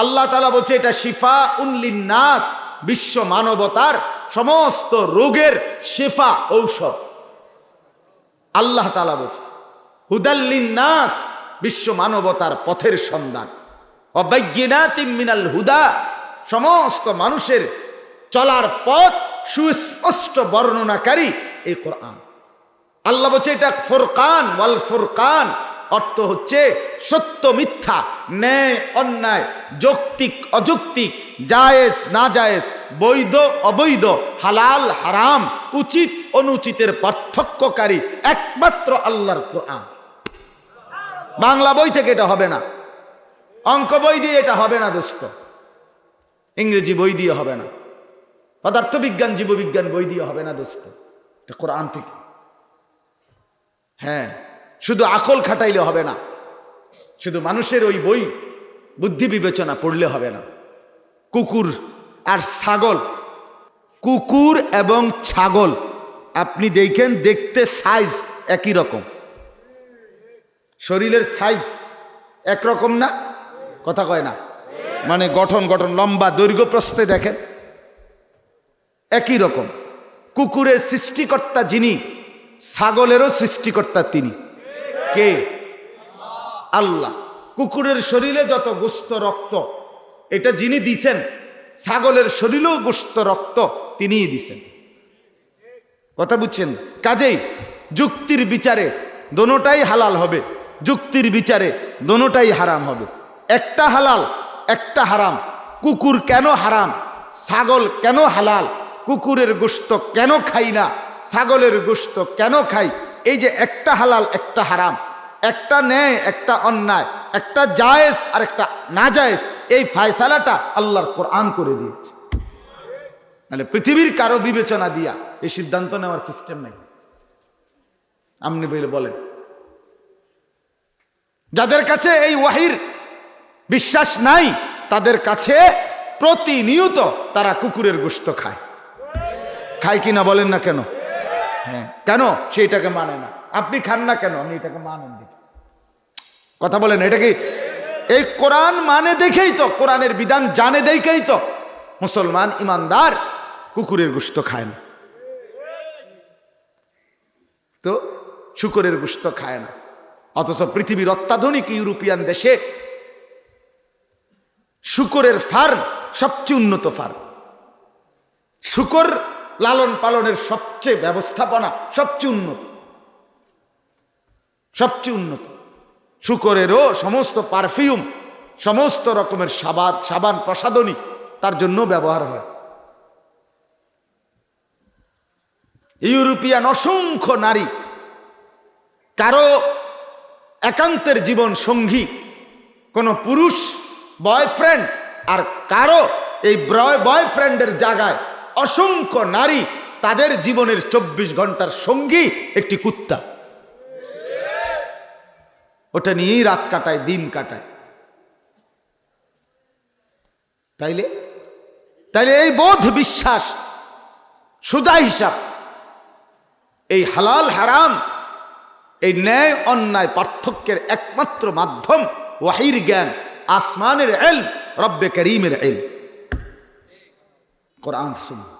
আল্লাহ তাআলা বলছে এটা শিফাউন লিন্নাস, বিশ্ব মানবতার সমস্ত রোগের শিফা, ঔষধ। আল্লাহ তাআলা বলছে হুদাল লিন্নাস, বিশ্ব মানবতার পথের সন্ধান। ওয়াবায়্যিনাতিম মিনাল হুদা, সমস্ত মানুষের চলার পথ সুস্পষ্ট বর্ণনাকারী এই কোরআন। আল্লাহ বলছে এটা ফুরকান ওয়াল ফুরকান, অর্থ হচ্ছে সত্য মিথ্যা, ন্যায় অন্যায়, যৌক্তিক অযৌক্তিক, জায়েজ না জায়েজ, বৈধ অবৈধ, হালাল হারাম, উচিত অনুচিতের পার্থক্যকারী একমাত্র আল্লাহর কোরআন। বাংলা বই থেকে এটা হবে না, অঙ্ক বই দিয়ে এটা হবে না দোস্ত, ইংরেজি বই দিয়ে হবে না, পদার্থবিজ্ঞান জীববিজ্ঞান বই দিয়ে হবে না দোস্ত, এটা কোরআন থেকে। হ্যাঁ, শুধু আকল খাটাইলে হবে না, শুধু মানুষের ওই বই বুদ্ধি বিবেচনা পড়লে হবে না। কুকুর আর ছাগল, কুকুর এবং ছাগল আপনি দেখেন, দেখতে সাইজ একই রকম, শরীরের সাইজ একরকম না, কথা কয় না, মানে গঠন লম্বা দৈর্ঘ্য প্রস্থে দেখেন একই রকম। কুকুরের সৃষ্টিকর্তা যিনি, ছাগলেরও সৃষ্টিকর্তা তিনি। কে? আল্লাহ। কুকুরের শরীরে যত গোশত রক্ত এটা যিনি দিছেন, ছাগলের শরীরেও গোশত রক্ত তিনিই দিছেন। কথা বুঝছেন? কাজেই যুক্তির বিচারে দোনোটাই হালাল হবে, যুক্তির বিচারে দোনোটাই হারাম হবে। একটা হালাল একটা হারাম। কুকুর কেন হারাম, ছাগল কেন হালাল, কুকুরের গোশত কেন খাই না, ছাগলের গোশত কেন খাই, এই যে একটা হালাল একটা হারাম, একটা ন্যায় একটা অন্যায়, একটা জায়েজ আর একটা না জায়েজ, এই ফায়সালাটা আল্লাহর কোরআন করে দিয়েছে। মানে পৃথিবীর কারো বিবেচনা দিয়া এই সিদ্ধান্ত নেওয়ার সিস্টেম নেই। আপনি বলেন, যাদের কাছে এই ওয়াহির বিশ্বাস নাই তাদের কাছে প্রতিনিয়ত তারা কুকুরের গোশত খায়। খায় কিনা বলেন না কেন? হ্যাঁ, কেন? সেইটাকে মানে না। আপনি খান না কেন? আপনি এটাকে মানেন দেখি, কথা বলেন। এটা কি এই কোরআন মানে দেখেই তো, কোরআনের বিধান জানে দেখেই তো মুসলমান ইমানদার কুকুরের গোশত খায় না, তো শূকরের গোশত খায় না। অথচ পৃথিবীর অত্যাধুনিক ইউরোপিয়ান দেশে শূকরের ফার্ম সবচেয়ে উন্নত ফার্ম, শূকর লালন পালনের সবচেয়ে ব্যবস্থাপনা সবচেয়ে উন্নত, সবচেয়ে উন্নত। শূকরেরও সমস্ত পারফিউম, সমস্ত রকমের সাবান প্রসাধনী তার জন্য ব্যবহার হয়। ইউরোপিয়ান অসংখ্য নারী, কারো একান্তের জীবন সঙ্গী কোনো পুরুষ বয়ফ্রেন্ড, আর কারো এই বয়ফ্রেন্ডের জায়গায় অসংখ্য নারী, তাদের জীবনের 24 ঘন্টার সঙ্গী একটি কুত্তা। ওটা নিয়েই রাত কাটায়, দিন কাটায়। তাইলে তাইলে এই বোধ বিশ্বাস, সোজা হিসাব, এই হালাল হারাম, এই ন্যায় অন্যায় পার্থক্যের একমাত্র মাধ্যম ওয়াহির জ্ঞান, আসমানের ইলম, রব্বে করিমের ইলম, কোরআন সুন্নাহ।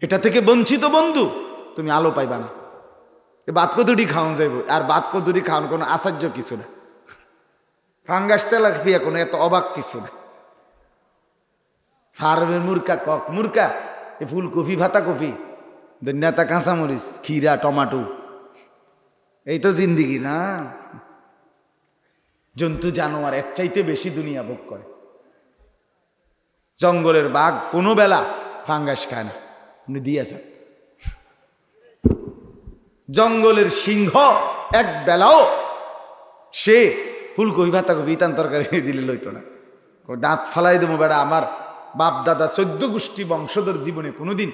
এটা থেকে বঞ্চিত বন্ধু তুমি আলো পাইবা না। বাত কদুরি খাওয়ান যাইব, আর বাত কদুরি খাওয়ান কোনো আশ্চর্য কিছু না, ফাঙ্গাস তেলাপিয়া কোনো এত অবাক কিছু না। ফার্মের মুরকা, কক মুরকা, এ ফুলকপি, ভাতা কপি, নেতা কাঁচামরিচ, খিরা, টমাটো, এই তো জিন্দিগি না। জন্তু জানোয়ার এর চাইতে বেশি দুনিয়া ভোগ করে। জঙ্গলের বাঘ কোনো বেলা ফাঙ্গাস খায় না, আপনি দিয়েছেন। জঙ্গলের সিংহ এক বেলাও সে ফুলকপি, ভাতা কপি, ইতান তরকারি দিলে লইতো না। দাঁত ফালাই দেবো বেড়া, আমার বাপ দাদা 14 গোষ্ঠী বংশধর জীবনে কোনোদিন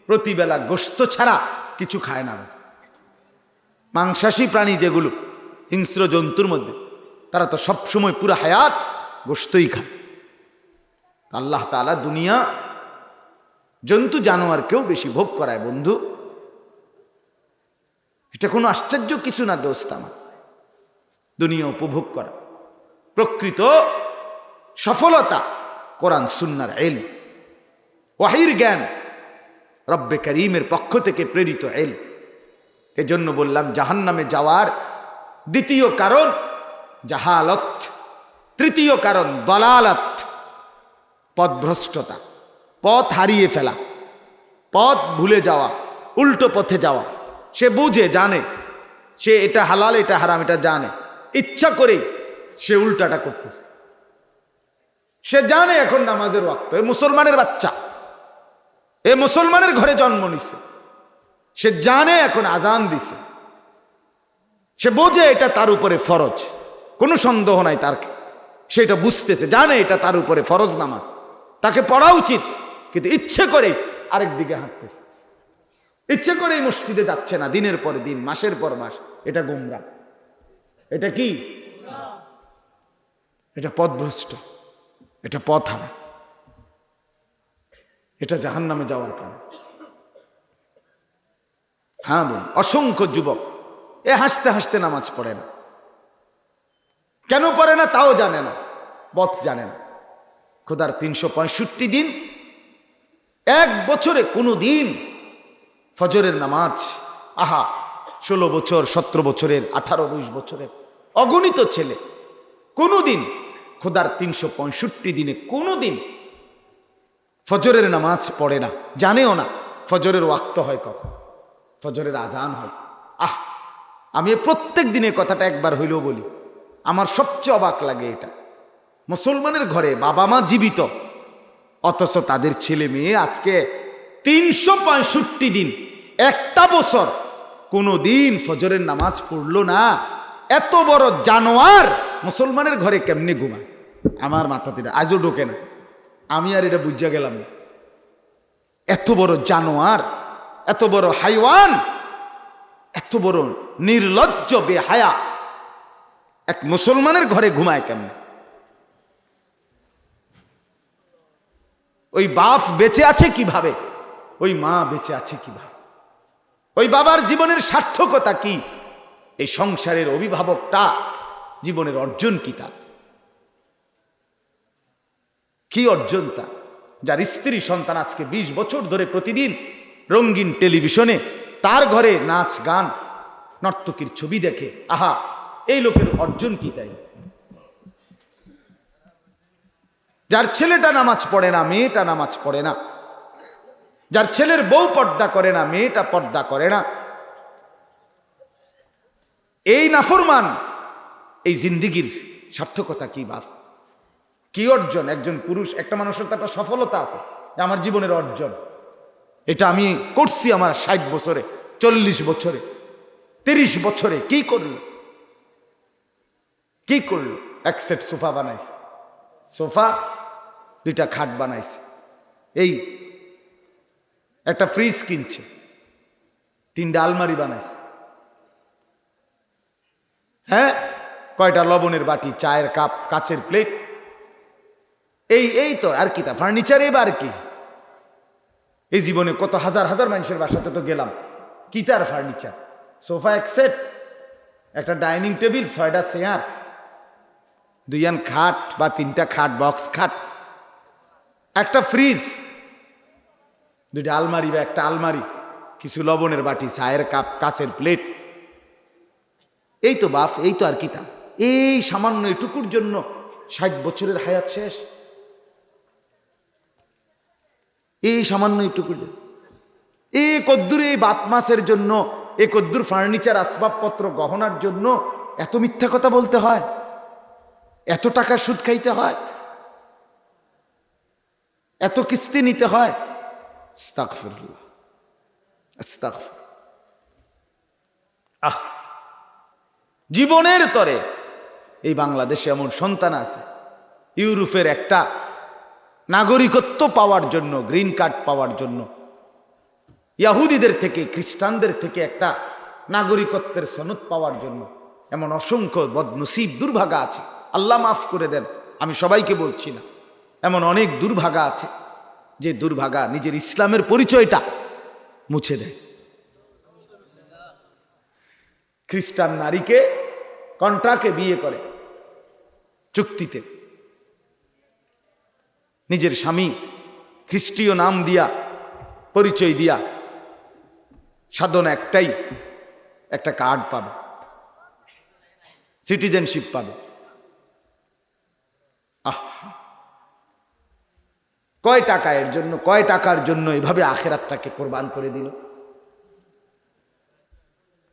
প্রতিবেলা গোশত ছাড়া কিছু খায় না। মাংসাশী প্রাণী যেগুলো হিংস্র জন্তুর মধ্যে, তারা তো সবসময় পুরা হায়াত গোশতই খায়। আল্লাহ তাআলা দুনিয়া জন্তু জানোয়ারকেও বেশি ভোগ করায় বন্ধু। এটা কোনো আশ্চর্য কিছু না দোস্ত আমার। দুনিয়া উপভোগ করা প্রকৃত সফলতা কোরআন সুন্নাহর ইলম, ওয়াহির জ্ঞান, রব্বে করিমের পক্ষ থেকে প্রেরিত ইলম। এজন্য বললাম জাহান্নামে যাওয়ার দ্বিতীয় কারণ জাহালত, তৃতীয় কারণ দলালাত, পথভ্রষ্টতা, পথ হারিয়ে ফেলা, পথ ভুলে যাওয়া, উল্টো পথে যাওয়া। সে বুঝে জানে সে এটা হালাল এটা হারাম, এটা জানে, ইচ্ছা করেই সে উল্টাটা করতেছে। সে জানে এখন নামাজের ওয়াক্ত, এ মুসলমানের বাচ্চা, এ মুসলমানের ঘরে জন্ম নিছে, সে জানে এখন আজান দিছে, সে বোঝে এটা তার উপরে ফরজ, কোনো সন্দেহ নাই তার, সেটা বুঝতেছে, জানে এটা তার উপরে ফরজ নামাজ, তাকে পড়া উচিত, কিন্তু ইচ্ছে করেই আরেক দিকে হাঁটতেছে, ইচ্ছে করেই মসজিদে যাচ্ছে না দিনের পর দিন, মাসের পর মাস। এটা গোমরাহ, এটা কি? এটা পথভ্রষ্ট, এটা পথ হারা, এটা জাহান্নামে যাওয়ার কারণ। হ্যাঁ বোন, অসংখ্য যুবক এ হাসতে হাসতে নামাজ পড়ে না। কেন পড়ে না তাও জানে না, পথ জানে না। খোদার 365 দিন, এক বছরে কোনো দিন ফজরের নামাজ, আহা 16 বছর 17 বছরের 18-20 বছরের অগণিত ছেলে কোনো দিন খোদার 365 দিনে কোনো দিন ফজরের নামাজ পড়ে না, জানেও না ফজরের ওয়াক্ত হয় কখন, ফজরের আজান হয়। আমি প্রত্যেক দিনে কথাটা একবার হইলেও বলি, আমার সবচেয়ে অবাক লাগে এটা। মুসলমানের ঘরে বাবা মা জীবিত, অথচ তাদের ছেলে মেয়ে আজকে 365 দিন, একটা বছর কোনো দিন ফজরের নামাজ পড়লো না। এত বড় জানোয়ার মুসলমানের ঘরে কেমনে ঘুমায় আমার মাথাতে আজও ঢোকে না। আমি আর এটা বুঝা গেলাম না। এত বড় জানোয়ার, এত বড় হাইওয়ান, এত বড় নির্লজ্জ বেহায়া এক মুসলমানের ঘরে ঘুমায় কেমনে? ওই বাপ বেঁচে আছে কিভাবে, ওই মা বেঁচে আছে কিভাবে, ওই বাবার জীবনের সার্থকতা কি, এই সংসারের অভিভাবকটা জীবনের অর্জন কি, তার কি অর্জন, তা যার স্ত্রী সন্তান আজকে 20 বছর ধরে প্রতিদিন রঙিন টেলিভিশনে তার ঘরে নাচ গান নর্তকীর ছবি দেখে। আহা, এই লোকের অর্জন কি? তাই যার ছেলেটা নামাজ পড়ে না, মেয়েটা নামাজ পড়ে না, যার ছেলের বউ পর্দা করে না, মেয়েটা পর্দা করে না, এই নাফরমান, এই জিন্দিগির সার্থকতা কি বাপ? কি অর্জন? একজন পুরুষ, একটা মানুষের তো একটা সফলতা আছে, আমার জীবনের অর্জন এটা আমি করছি আমার 60 বছরে, 40 বছরে, 30 বছরে। কি করলো? কি করলো? এক সেট সোফা বানাইছে, সোফা, 2টা খাট বানাইছে, এই একটা ফ্রিজ কিনছে, 3টা আলমারি বানাইছে, হ্যাঁ, কয়টা লবণের বাটি, চায়ের কাপ, কাচের প্লেট, এই তো আর কি, তা ফার্নিচারে বা আর কি। এই জীবনে কত হাজার হাজার মানুষের বাসাতে তো গেলাম, কি তার ফার্নিচার, সোফা এক সেট, একটা ডাইনিং টেবিল, 6টা চেয়ার, 2 খাট বা 3টা খাট, বক্স খাট, একটা ফ্রিজ, 2টা আলমারি বা একটা আলমারি, কিছু লবণের বাটি, চায়ের কাপ, কাচের প্লেট। এই তো বাপ, এই তো আর কি তা। এই সামান্য এটুকুর জন্য 60 বছরের হায়াত শেষ। এই সামান্য এটুকুর জন্য, এই কদ্দুর এই বাত মাছের জন্য, এই কদ্দুর ফার্নিচার, আসবাবপত্র, গহনার জন্য এত মিথ্যা কথা বলতে হয়, এত টাকা সুদ খাইতে হয়, এত কিস্তি নিতে হয়। আস্তাগফিরুল্লাহ, আস্তাগফির। জীবনের তরে এই বাংলাদেশে এমন সন্তান আছে, ইউরোপের একটা নাগরিকত্ব পাওয়ার জন্য, গ্রিন কার্ড পাওয়ার জন্য, ইয়াহুদিদের থেকে, খ্রিস্টানদের থেকে একটা নাগরিকত্বের সনদ পাওয়ার জন্য এমন অসংখ্য বদনসিব, দুর্ভাগা আছে। আল্লাহ মাফ করে দেন, আমি সবাইকে বলছি না, এমন অনেক দুর্ভাগা আছে যে দুর্ভাগা নিজের ইসলামের পরিচয়টা মুছে দেয়। খ্রিস্টান নারীকে কন্ট্রাক্টে বিয়ে করে, চুক্তিতে, নিজের স্বামী খ্রিস্টীয় নাম দিয়া, পরিচয় দিয়া, সাধন একটাই, একটা কার্ড পাবে, সিটিজেনশিপ পাবে। কয় টাকা এর জন্য, কয় টাকার জন্য এভাবে আখেরাতটাকে কোরবান করে দিল?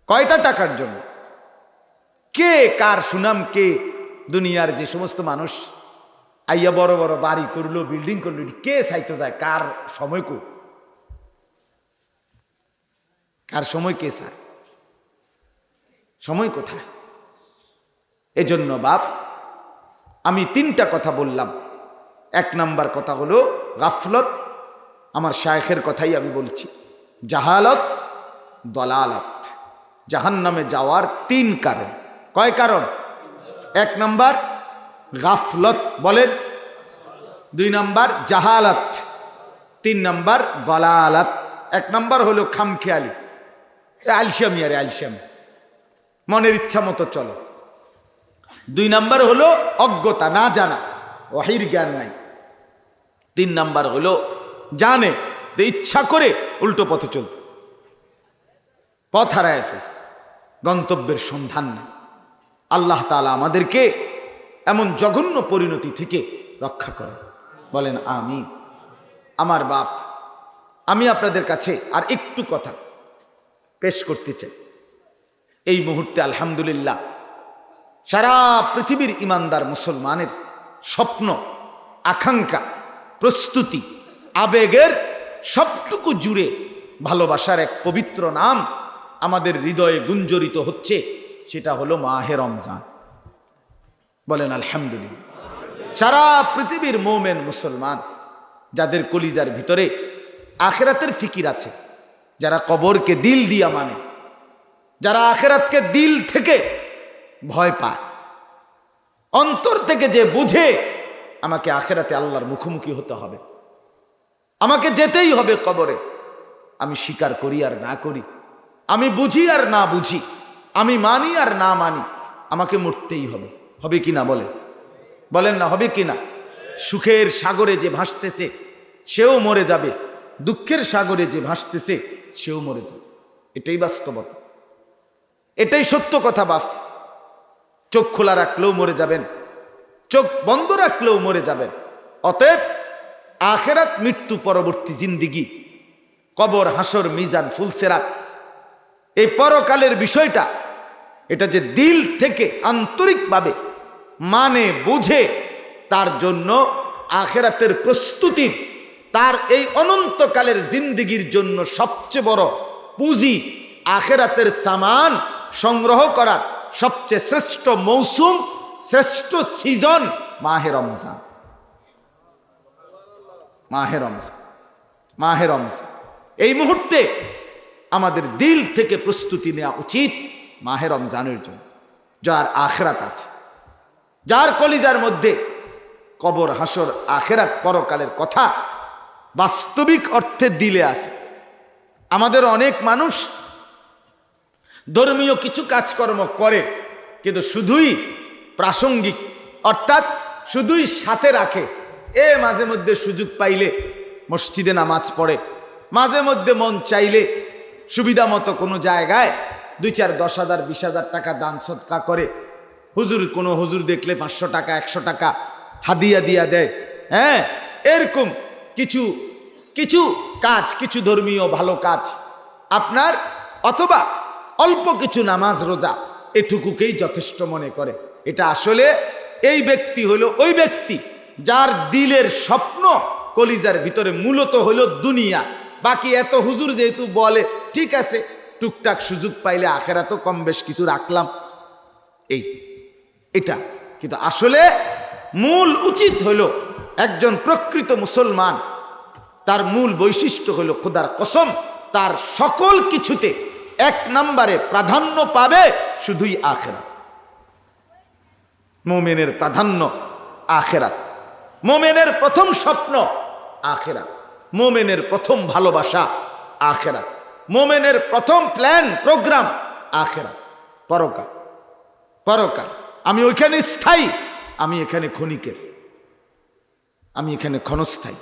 কয়টা টাকার জন্য? কে কার সুনাম, কে দুনিয়ার যে সমস্ত মানুষ আইয়া বড় বড় বাড়ি করলো, বিল্ডিং করলো, কে চাইতে যায়? কার সময় কো, কার সময় কে চায়? সময় কোথায়? এজন্য বাপ, আমি 3টা কথা বললাম। 1 নাম্বার কথা হলো গাফলত, আমার শায়েখের কথাই আমি বলছি, জাহালত, দলালত, জাহান্নামে যাওয়ার 3 কারণ। কয় কারণ? 1 নাম্বার গাফলত, বলেন। 2 নাম্বার জাহালত, 3 নাম্বার দলালত। 1 নাম্বার হলো খামখেয়ালি, আলসামি, আরে আলসামি, মনের ইচ্ছা মতো চলো। 2 নাম্বার হলো অজ্ঞতা, না জানা, ওয়াহির জ্ঞান নাই। 3 নাম্বার হলো জানে যে ইচ্ছা করে উল্টো পথে চলতেছে, পথ হারায় ফেলছে, গন্তব্যের সন্ধান নেই। আল্লাহ তাআলা আমাদেরকে এমন জঘন্য পরিণতি থেকে রক্ষা করে, বলেন আমিন। আমার বাপ, আমি আপনাদের কাছে আর একটু কথা পেশ করতে চাই। এই মুহূর্তে আলহামদুলিল্লাহ সারা পৃথিবীর ইমানদার মুসলমানের স্বপ্ন, আকাঙ্ক্ষা, প্রস্তুতি, আবেগের সবটুকু জুড়ে ভালোবাসার এক পবিত্র নাম আমাদের হৃদয়ে গুঞ্জরিত হচ্ছে, সেটা হলো মাহে রমজান। বলেন আলহামদুলিল্লাহ। সারা পৃথিবীর মোমেন মুসলমান যাদের কলিজার ভিতরে আখেরাতের ফিকির আছে, যারা কবরকে দিল দিয়া মানে, যারা আখেরাতকে দিল থেকে ভয় পায়, অন্তর থেকে যে বুঝে আমাকে আখেরাতে আল্লাহর মুখোমুখি হতে হবে, আমাকে যেতেই হবে কবরে, আমি স্বীকার করি আর না করি, আমি বুঝি আর না বুঝি, আমি মানি আর না মানি, আমাকে মরতেই হবে। হবে কি না? বলেন না, হবে কি না? সুখের সাগরে যে ভাসতেছে সেও মরে যাবে, দুঃখের সাগরে যে ভাসতেছে সেও মরে যাবে। এটাই বাস্তবতা, এটাই সত্য কথা বাপ। চোখ খোলা রাখলেও মরে যাবেন, চোখ বন্ধ রাখলেও মরে যাবেন। অতএব আখেরাত, মৃত্যু পরবর্তী জিন্দিগি, কবর, হাসর, মিজান, ফুলসেরাত, এই পরকালের বিষয়টা, এটা যে দিল থেকে আন্তরিকভাবে মানে বুঝে, তার জন্য আখেরাতের প্রস্তুতির, তার এই অনন্তকালের জিন্দিগির জন্য সবচেয়ে বড় পুঁজি, আখেরাতের সামান সংগ্রহ করার সবচেয়ে শ্রেষ্ঠ মৌসুম, শ্রেষ্ঠ সিজন মাহে রমজান। মাহে রমজান, মাহে রমজান। এই মুহূর্তে আমাদের দিল থেকে প্রস্তুতি নেওয়া উচিত মাহে রমজানের জন্য। যার আখেরাত আছে, যার কলিজার মধ্যে কবর, হাসর, আখেরাত, পরকালের কথা বাস্তবিক অর্থে দিলে আছে। আমাদের অনেক মানুষ ধর্মীয় কিছু কাজকর্ম করে, কিন্তু শুধুই প্রাসঙ্গিক, অর্থাৎ শুধুই সাথে রাখে। মাঝে মধ্যে সুযোগ পাইলে মসজিদে নামাজ পড়ে, মাঝে মধ্যে মন চাইলে সুবিধা মতো কোনো জায়গায় 2-4, 10,000, 20,000 টাকা দান সদকা করে। কোনো হুজুর দেখলে 500 টাকা, 100 টাকা হাদিয়া দিয়া দেয়। এরকম কিছু কিছু কাজ, কিছু ধর্মীয় ভালো কাজ আপনার, অথবা অল্প কিছু নামাজ রোজা, এটুকুকেই যথেষ্ট মনে করে। এটা আসলে এই ব্যক্তি হলো ওই ব্যক্তি যার দিলের স্বপ্ন কলিজার ভিতরে মূলত হলো দুনিয়া। বাকি এত হুজুর যেহেতু বলে, ঠিক আছে, টুকটাক সুযোগ পাইলে আখেরাতও কম বেশ কিছু রাখলাম, এটা। কিন্তু আসলে মূল উচিত হলো একজন প্রকৃত মুসলমান, তার মূল বৈশিষ্ট্য হলো খোদার কসম, তার সকল কিছুতে 1 নম্বরে প্রাধান্য পাবে শুধুই আখেরাত। মুমিনের প্রাধান্য আখেরাত, মুমিনের প্রথম স্বপ্ন আখেরাত, মুমিনের প্রথম ভালোবাসা আখেরাত, মুমিনের প্রথম প্ল্যান প্রোগ্রাম আখেরাত, পরকাল। পরকাল আমি ওইখানে স্থায়ী, আমি এখানে ক্ষণিকের, আমি এখানে ক্ষণস্থায়ী।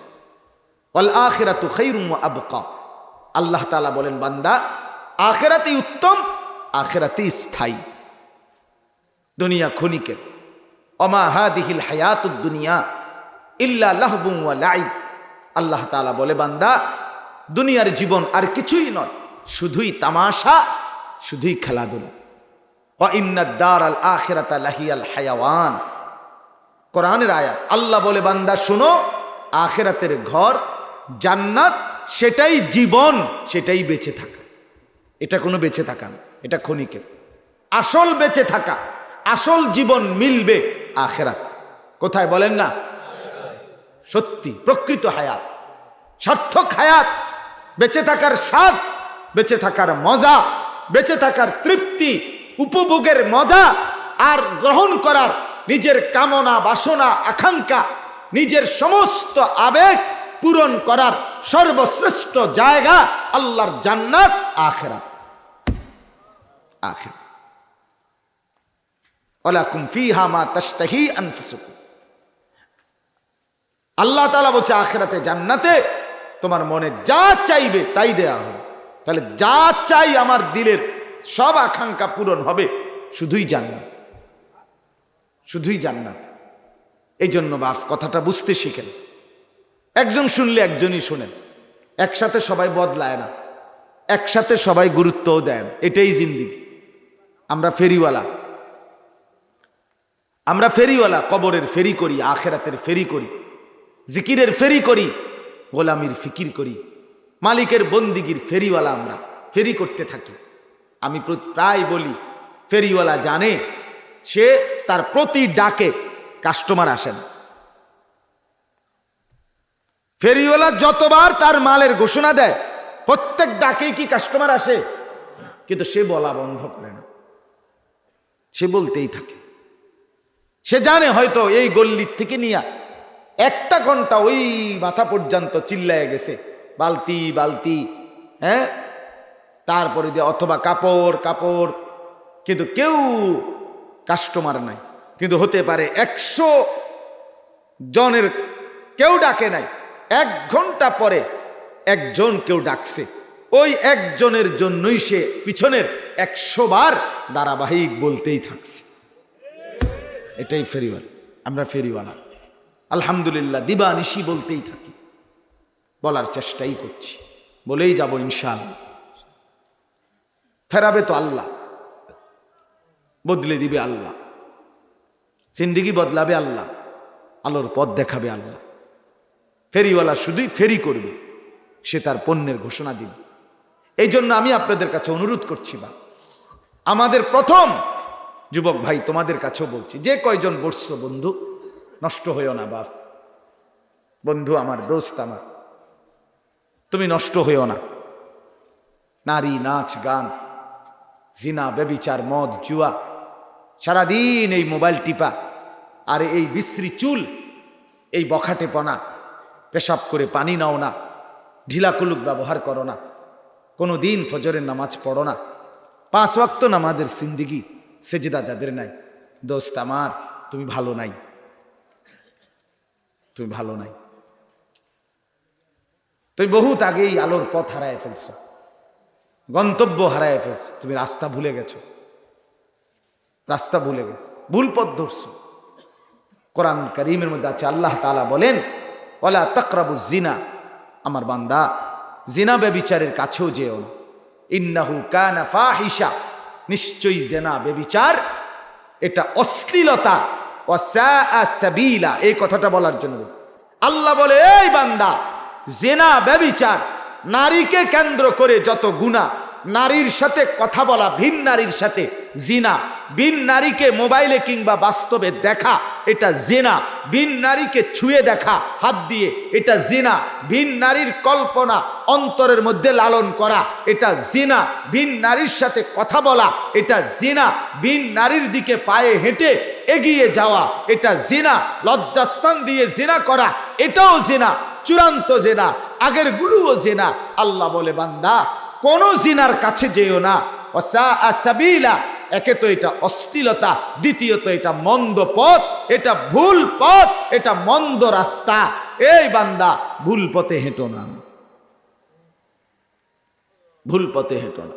ওয়াল আখিরাতু খায়রুম ওয়া আবকা। আল্লাহ তাআলা বলেন, বান্দা আখিরাতই উত্তম, আখিরাতই স্থায়ী, দুনিয়া ক্ষণিকের। ওমা হাদিহিল হায়াতুদ দুনিয়া ইল্লা লাহবুন ওয়া লাইব। আল্লাহ তাআলা বলে, বান্দা দুনিয়ার জীবন আর কিছুই নয়, শুধুই তামাশা, শুধুই খেলাধুলা। ওয়া ইন্নাদ দারাল আখিরাতা লাহিয়াল হায়াওয়ান। কোরআনের আয়াত। আল্লাহ বলে, বান্দা শোনো, আখিরাতের ঘর জান্নাত সেটাই জীবন, সেটাই বেঁচে থাকা। এটা কোনো বেঁচে থাকা না, এটা ক্ষণিকের। আসল বেঁচে থাকা, আসল জীবন মিলবে আখিরাত। কোথায় বলেন না? সত্যি প্রকৃত হায়াত, সার্থক হায়াত, বেঁচে থাকার স্বাদ, বেঁচে থাকার মজা, বেঁচে থাকার তৃপ্তি, উপভোগের মজা আর গ্রহণ করার নিজের কামনা, বাসনা, আকাঙ্ক্ষা, নিজের সমস্ত আবেগ পূরণ করার সর্বশ্রেষ্ঠ জায়গা আল্লাহর জান্নাত, আখিরাত। আখিরাত। ওয়ালাকুম ফিহা মা তাশতাহি আনফুসুকুম। আল্লাহ তাআলা বলছে, আখিরাতে, জান্নাতে তোমার মনে যা চাইবে তাই দেয়া হবে। তাহলে যা চাই আমার দিলের সব আকাঙ্ক্ষা পূরণ হবে শুধুই জান্নাত, শুধুই জান্নাত। এই জন্য বাপ কথাটা বুঝতে শিখেন। একজন শুনলে একজনই শোনেন, একসাথে সবাই বদলায় না, একসাথে সবাই গুরুত্বও দেন। এটাই জিন্দিগি। আমরা ফেরিওয়ালা, আমরা ফেরিওয়ালা, কবরের ফেরি করি, আখেরাতের ফেরি করি, জিকিরের ফেরি করি, গোলামির ফিকির করি, মালিকের বন্দিগির ফেরিওয়ালা। আমরা ফেরি করতে থাকি। আমি প্রায় বলি, ফেরিওয়ালা জানে সে তার প্রতি ডাকে কাস্টমার আসে না। ফেরিওয়ালা যতবার তার মালের ঘোষণা দেয়, প্রত্যেক ডাকেই কি কাস্টমার আসে? কিন্তু সে বলা বন্ধ করে না, সে বলতেই থাকে। সে জানে হয়তো এই গল্লির থেকে নিয়ে 1 ঘন্টা ওই মাথা পর্যন্ত চিল্লায় গেছে, বালতি বালতি, তারপরে দিয়ে অথবা কাপড় কাপড়, কিন্তু কেউ কাস্টমার নাই। কিন্তু হতে পারে 100 জনের কেউ ডাকে নাই, 1 ঘন্টা পরে একজন কেউ ডাকছে, ওই একজনের জন্যই সে পিছনের 100 বার ধারাবাহিক বলতেই থাকছে। এটাই ফেরিওয়ালা। আমরা ফেরিওয়ালা, আলহামদুলিল্লাহ, দিবানিশি বলতেই থাকি, বলার চেষ্টাই করছি, বলেই যাব ইনশাআল্লাহ। ফেরাবে তো আল্লাহ, বদলে দিবে আল্লাহ, জিন্দেগি বদলাবে আল্লাহ, আলোর পথ দেখাবে আল্লাহ। ফেরিওয়ালা শুধুই ফেরি করবে, সে তার পণ্যের ঘোষণা দিবে। এই জন্য আমি আপনাদের কাছে অনুরোধ করছি, বা আমাদের প্রথম যুবক ভাই, তোমাদের কাছেও বলছি, যে কয়জন বসছো, বন্ধু নষ্ট হইও না। বাপ, বন্ধু আমার, দোস্ত আমার, তুমি নষ্ট হইও না। নারী, নাচ, গান, জিনা, ব্যভিচার, মদ, জুয়া, সারাদিন এই মোবাইল টিপা, আর এই বিশ্রী চুল, এই বখাটেপনা, পেশাব করে পানি নাও না, ঢিলাকুলুক ব্যবহার করো না, কোনো দিন ফজরের নামাজ পড়ো না, 5 ওয়াক্ত নামাজের জিন্দিগি সেজদা যাদের নাই, দোস্ত আমার তুমি ভালো নাই, তুমি ভালো নাই। তুমি বহুত আগেই আলোর পথ হারায় ফেলছো, গন্তব্য হারায় ফেলছো, তুমি রাস্তা ভুলে গেছো, রাস্তা ভুলে গেছো, ভুল পথ ধরছো। কোরআন কারীমের মধ্যে আছে, আল্লাহ তাআলা বলেন ওয়ালা তাকরাবুজ জিনা, আমার বান্দা জিনা ব্যভিচারের কাছেও যেও না, ইন্নাহু কানা ফাহিশা, নিশ্চয়ই জিনা ব্যভিচার এটা অশ্লীলতা, ওয়া সাআ সাবিলা, এই কথাটা বলার জন্য আল্লাহ বলে এই বান্দা জিনা ব্যভিচার, নারীকে কেন্দ্র করে যত গুনাহ, নারীর সাথে কথা বলা, ভিন নারীর সাথে জিনা, ভিন নারীকে মোবাইলে কিংবা বাস্তবে দেখা এটা জিনা, ভিন নারীকে ছুঁয়ে দেখা হাত দিয়ে এটা জিনা, ভিন নারীর কল্পনা অন্তরের মধ্যে লালন করা এটা জিনা, ভিন নারীর সাথে কথা বলা এটা জিনা, ভিন নারীর দিকে পায়ে হেঁটে এগিয়ে যাওয়া এটা জিনা, লজ্জাস্থান দিয়ে জিনা করা এটাও জিনা, চূড়ান্ত জিনা, আগের গুলোও জিনা। আল্লাহ বলে বান্দা কোন জিনার কাছে যেও না, ওয়াসাআ সাবিলা, একে তো এটা অশ্লীলতা, দ্বিতীয়ত এটা মন্দ পথ, এটা ভুল পথ, এটা মন্দ রাস্তা। এই বান্দা ভুল পথে হেঁটো না, ভুল পথে হেঁটো না।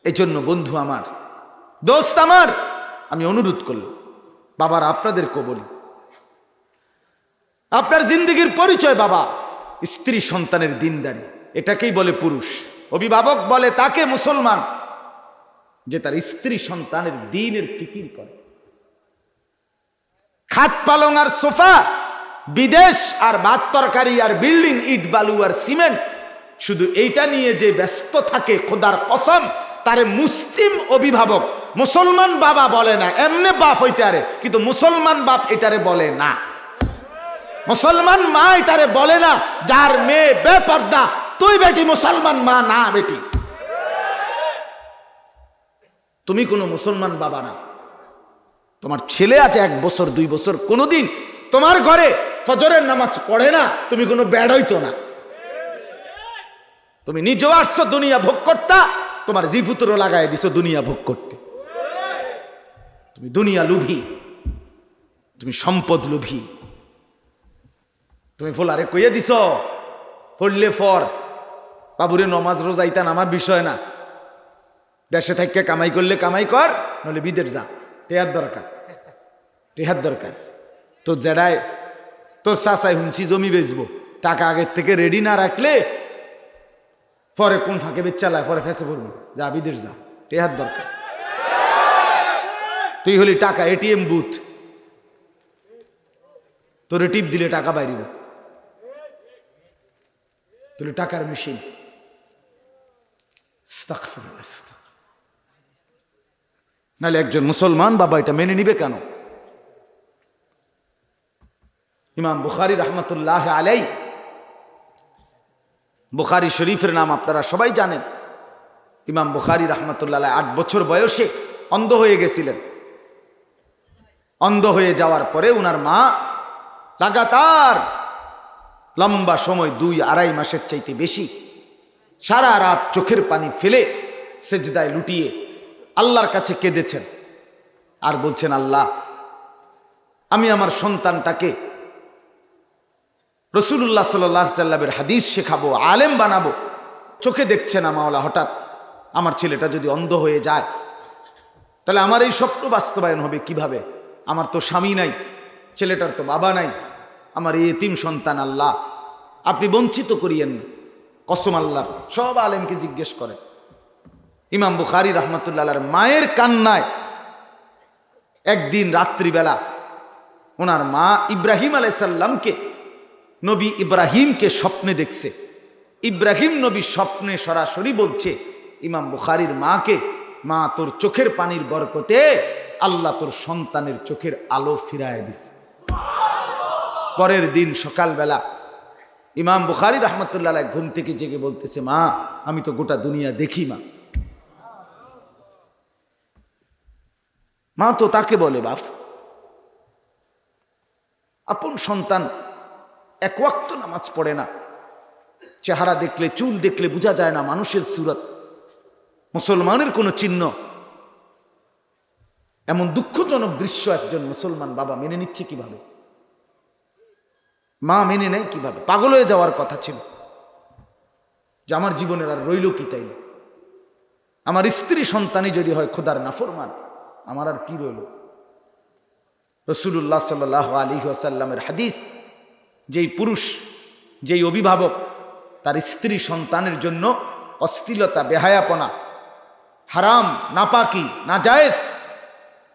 এই জন্য বন্ধু আমার, দোস্ত আমার, আমি অনুরোধ করলাম বাবার আপনাদেরকেও বলি, আপনার জিন্দগির পরিচয় বাবা স্ত্রী সন্তানের দিনদারি, এটাকেই বলে পুরুষ। অভিভাবক বলে তাকে মুসলমান যে তার স্ত্রী সন্তানের দ্বীনের ফিকির করে। খাট পালং আর সোফা, বিদেশ আর ভাত তরকারি আর বিল্ডিং, ইট বালু আর সিমেন্ট, শুধু এইটা নিয়ে যে ব্যস্ত থাকে, খোদার কসম তারে মুসলিম অভিভাবক, মুসলমান বাবা বলে না। এমনে বাপ হইতে আরে, কিন্তু মুসলমান বাপ এটারে বলে না, মুসলমান মা এটারে বলে না। যার মেয়ে বেপর্দা, তুই বেটি মুসলমান মা না, বেটি তুমি কোনো মুসলমান বাবা না। তোমার ছেলে আছে 1 বছর 2 বছর, কোনোদিন তোমার ঘরে ফজরের নামাজ পড়ে না, তুমি কোনো বেড়াইতো না। তুমি নিজেও আসছো দুনিয়া ভোগ করতা, তোমার জিফুতরও লাগাই দিছো দুনিয়া ভোগ করতে। তুমি দুনিয়া লোভী, তুমি সম্পদ লোভী। তুমি ফোলারে কইয়ে দিছ পড়লে ফর, বাবুরে নমাজ রোজাইতান আমার বিষয় না, দেশে থাকতে কামাই করলে কামাই কর, নইলে বিদেশ যা, টেহার দরকার, টেহার দরকার। তোর জেডায় তোর চাচাই হুঁচি জমি বেচবো, টাকা আগের থেকে রেডি না রাখলে পরে কোন ফাঁকে বেচালায় পরে ফেসে পড়বো, যা বিদেশ যা, টেহার দরকার। তুই হলি টাকা এটিএম বুথ, তোরে টিপ দিলে টাকা বাইরিব, তুই টাকার মেশিন। নাহলে একজন মুসলমান বাবা এটা মেনে নিবে কেন? ইমাম বুখারী রাহমাতুল্লাহ আলাইহি, বুখারী শরীফের নাম আপনারা সবাই জানেন। ইমাম বুখারী রাহমাতুল্লাহ আলাইহি 8 বছর বয়সে অন্ধ হয়ে গেছিলেন। অন্ধ হয়ে যাওয়ার পরে উনার মা লাগাতার লম্বা সময় 2-2.5 মাসের চাইতে বেশি সারা রাত চোখের পানি ফেলে সেজদায় লুটিয়ে আল্লাহর কাছে কেঁদেছেন আর বলছেন, আল্লাহ আমি আমার সন্তানটাকে রাসূলুল্লাহ সাল্লাল্লাহু আলাইহি ওয়াসাল্লামের হাদিস শেখাবো, আলেম বানাবো। চোখে দেখছে না মাওলা, হঠাৎ আমার ছেলেটা যদি অন্ধ হয়ে যায় তাহলে আমার এই স্বপ্ন বাস্তবায়ন হবে কিভাবে? আমার তো স্বামী নাই, ছেলেটার তো বাবা নাই, আমার এই এতিম সন্তান আল্লাহ আপনি বঞ্চিত করিয়েন না। কসম আল্লাহর, সব আলেমকে জিজ্ঞেস করেন। ইমাম বুখারী রাহমাতুল্লাহ আলাইহির মায়ের কান্নায় একদিন রাত্রিবেলা ওনার মা ইব্রাহিম আলাইহিস সালামকে, নবী ইব্রাহিমকে স্বপ্নে দেখছে। ইব্রাহিম নবী স্বপ্নে সরাসরি বলছে ইমাম বুখারীর মাকে, মা তোর চোখের পানির বরকতে আল্লাহ তোর সন্তানের চোখের আলো ফিরায় দিছে। পরের দিন সকালবেলা ইমাম বুখারী রাহমাতুল্লাহ আলাইহি ঘুম থেকে জেগে বলতেছে, মা আমি তো গোটা দুনিয়া দেখি। মা তো তাকে বলে বাপ, আপন সন্তান এক ওয়াক্ত নামাজ পড়ে না, চেহারা দেখলে চুল দেখলে বোঝা যায় না মানুষের সুরত, মুসলমানের কোনো চিহ্ন। এমন দুঃখজনক দৃশ্য একজন মুসলমান বাবা মেনে নিচ্ছে কিভাবে, মা মেনে নেয় কিভাবে? পাগল হয়ে যাওয়ার কথা ছিল যে আমার জীবনের আর রইল কি তাই, আমার স্ত্রী সন্তানই যদি হয় খোদার নাফরমান, আমার আর কি রইল? রাসূলুল্লাহ সাল্লাল্লাহু আলাইহি ওয়াসাল্লামের হাদিস, যেই পুরুষ যেই অভিভাবক তার স্ত্রী সন্তানের জন্য অশ্লীলতা বেহায়াপনা হারাম নাপাকি নাজায়েজ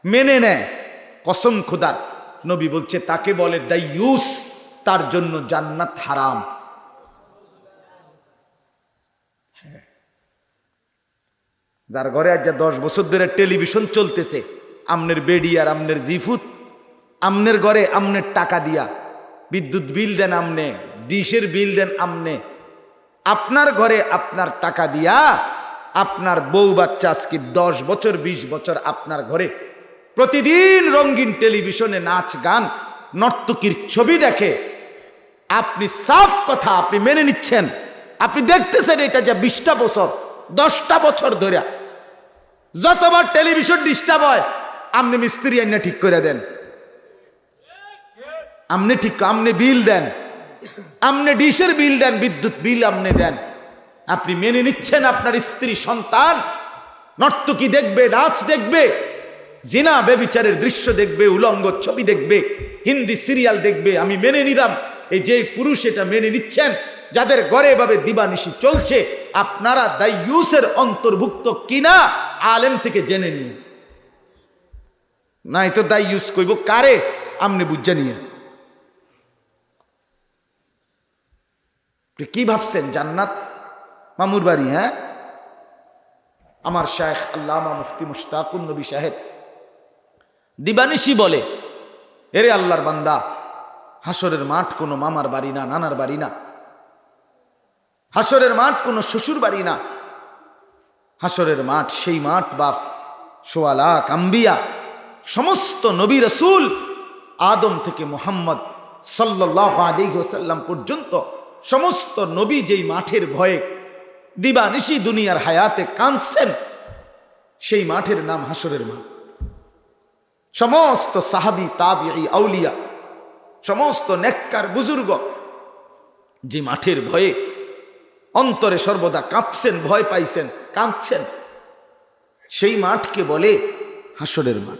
মেনে নেয়, কসম খোদার, নবী বলছে তাকে বলে দাইয়ুস, তার জন্য জান্নাত হারাম। যার ঘরে আজ 10 বছর ধরে টেলিভিশন চলতেছে, আমনের বেডি আর আমনের জিফুত, আমনের ঘরে আমনের টাকা দিয়া বিদ্যুৎ বিল দেন আমনে, ডিশের বিল দেন আমনে, আপনার ঘরে আপনার টাকা দিয়া আপনার বউ বাচ্চা আজকে 10 বছর 20 বছর আপনার ঘরে প্রতিদিন রঙিন টেলিভিশনে নাচ গান নর্তকীর ছবি দেখে, আপনি সাফ কথা আপনি মেনে নিচ্ছেন, আপনি দেখতেছেন এটা যে 20টা বছর 10টা বছর ধরে যতবার টেলিভিশন ডিস্টার্ব হয় আপনি মিস্ত্রি আইনা ঠিক করে দেন, আপনি ঠিক আপনি বিল দেন, আপনি ডিশের বিল দেন, বিদ্যুৎ বিল আপনি দেন, আপনি মেনে নিচ্ছেন আপনার স্ত্রী সন্তান নর্তকী দেখবে, নাচ দেখবে, জিনা ব্যভিচারের দৃশ্য দেখবে, উলঙ্গ ছবি দেখবে, হিন্দি সিরিয়াল দেখবে। আমি মেনে নিলাম, এই যে পুরুষ এটা মেনে নিচ্ছেন, যাদের ঘরে এভাবে দিবানিশি চলছে, আপনারা দাইয়ুসের অন্তর্ভুক্ত কিনা আলেম থেকে জেনে নিন, নাই তো দাইয়ুস কইব কারে আমনে বুঝা নিয়ে। কি ভাবছেন জান্নাত মামুর বাড়ি? হ্যাঁ, আমার শায়েখ আল্লামা মুফতি মুশতাকুন নবী সাহেব দিবানিশি বলে, এরে আল্লাহর বান্দা, হাসরের মাঠ কোনো মামার বাড়ি না, নানার বাড়ি না, হাসরের মাঠ কোনো শ্বশুর বাড়ি না, হাসরের মাঠ সেই মাঠ বাপ সোয়া লাখ আম্বিয়া, সমস্ত নবী রাসূল আদম থেকে মুহাম্মদ সাল্লাল্লাহু আলাইহি ওয়াসাল্লাম পর্যন্ত সমস্ত নবী যেই মাঠের ভয়ে দিবানিশি দুনিয়ার হায়াতে কাঁদছেন, সেই মাঠের নাম হাসরের মাঠ। সমস্ত সাহাবী তাবিঈ আউলিয়া সমস্ত নেককার বুজুর্গ যে মাঠের ভয়ে অন্তরে সর্বদা কাঁপছেন, ভয় পাইছেন, কাঁদছেন, সেই মাঠকে বলে হাসরের মাঠ।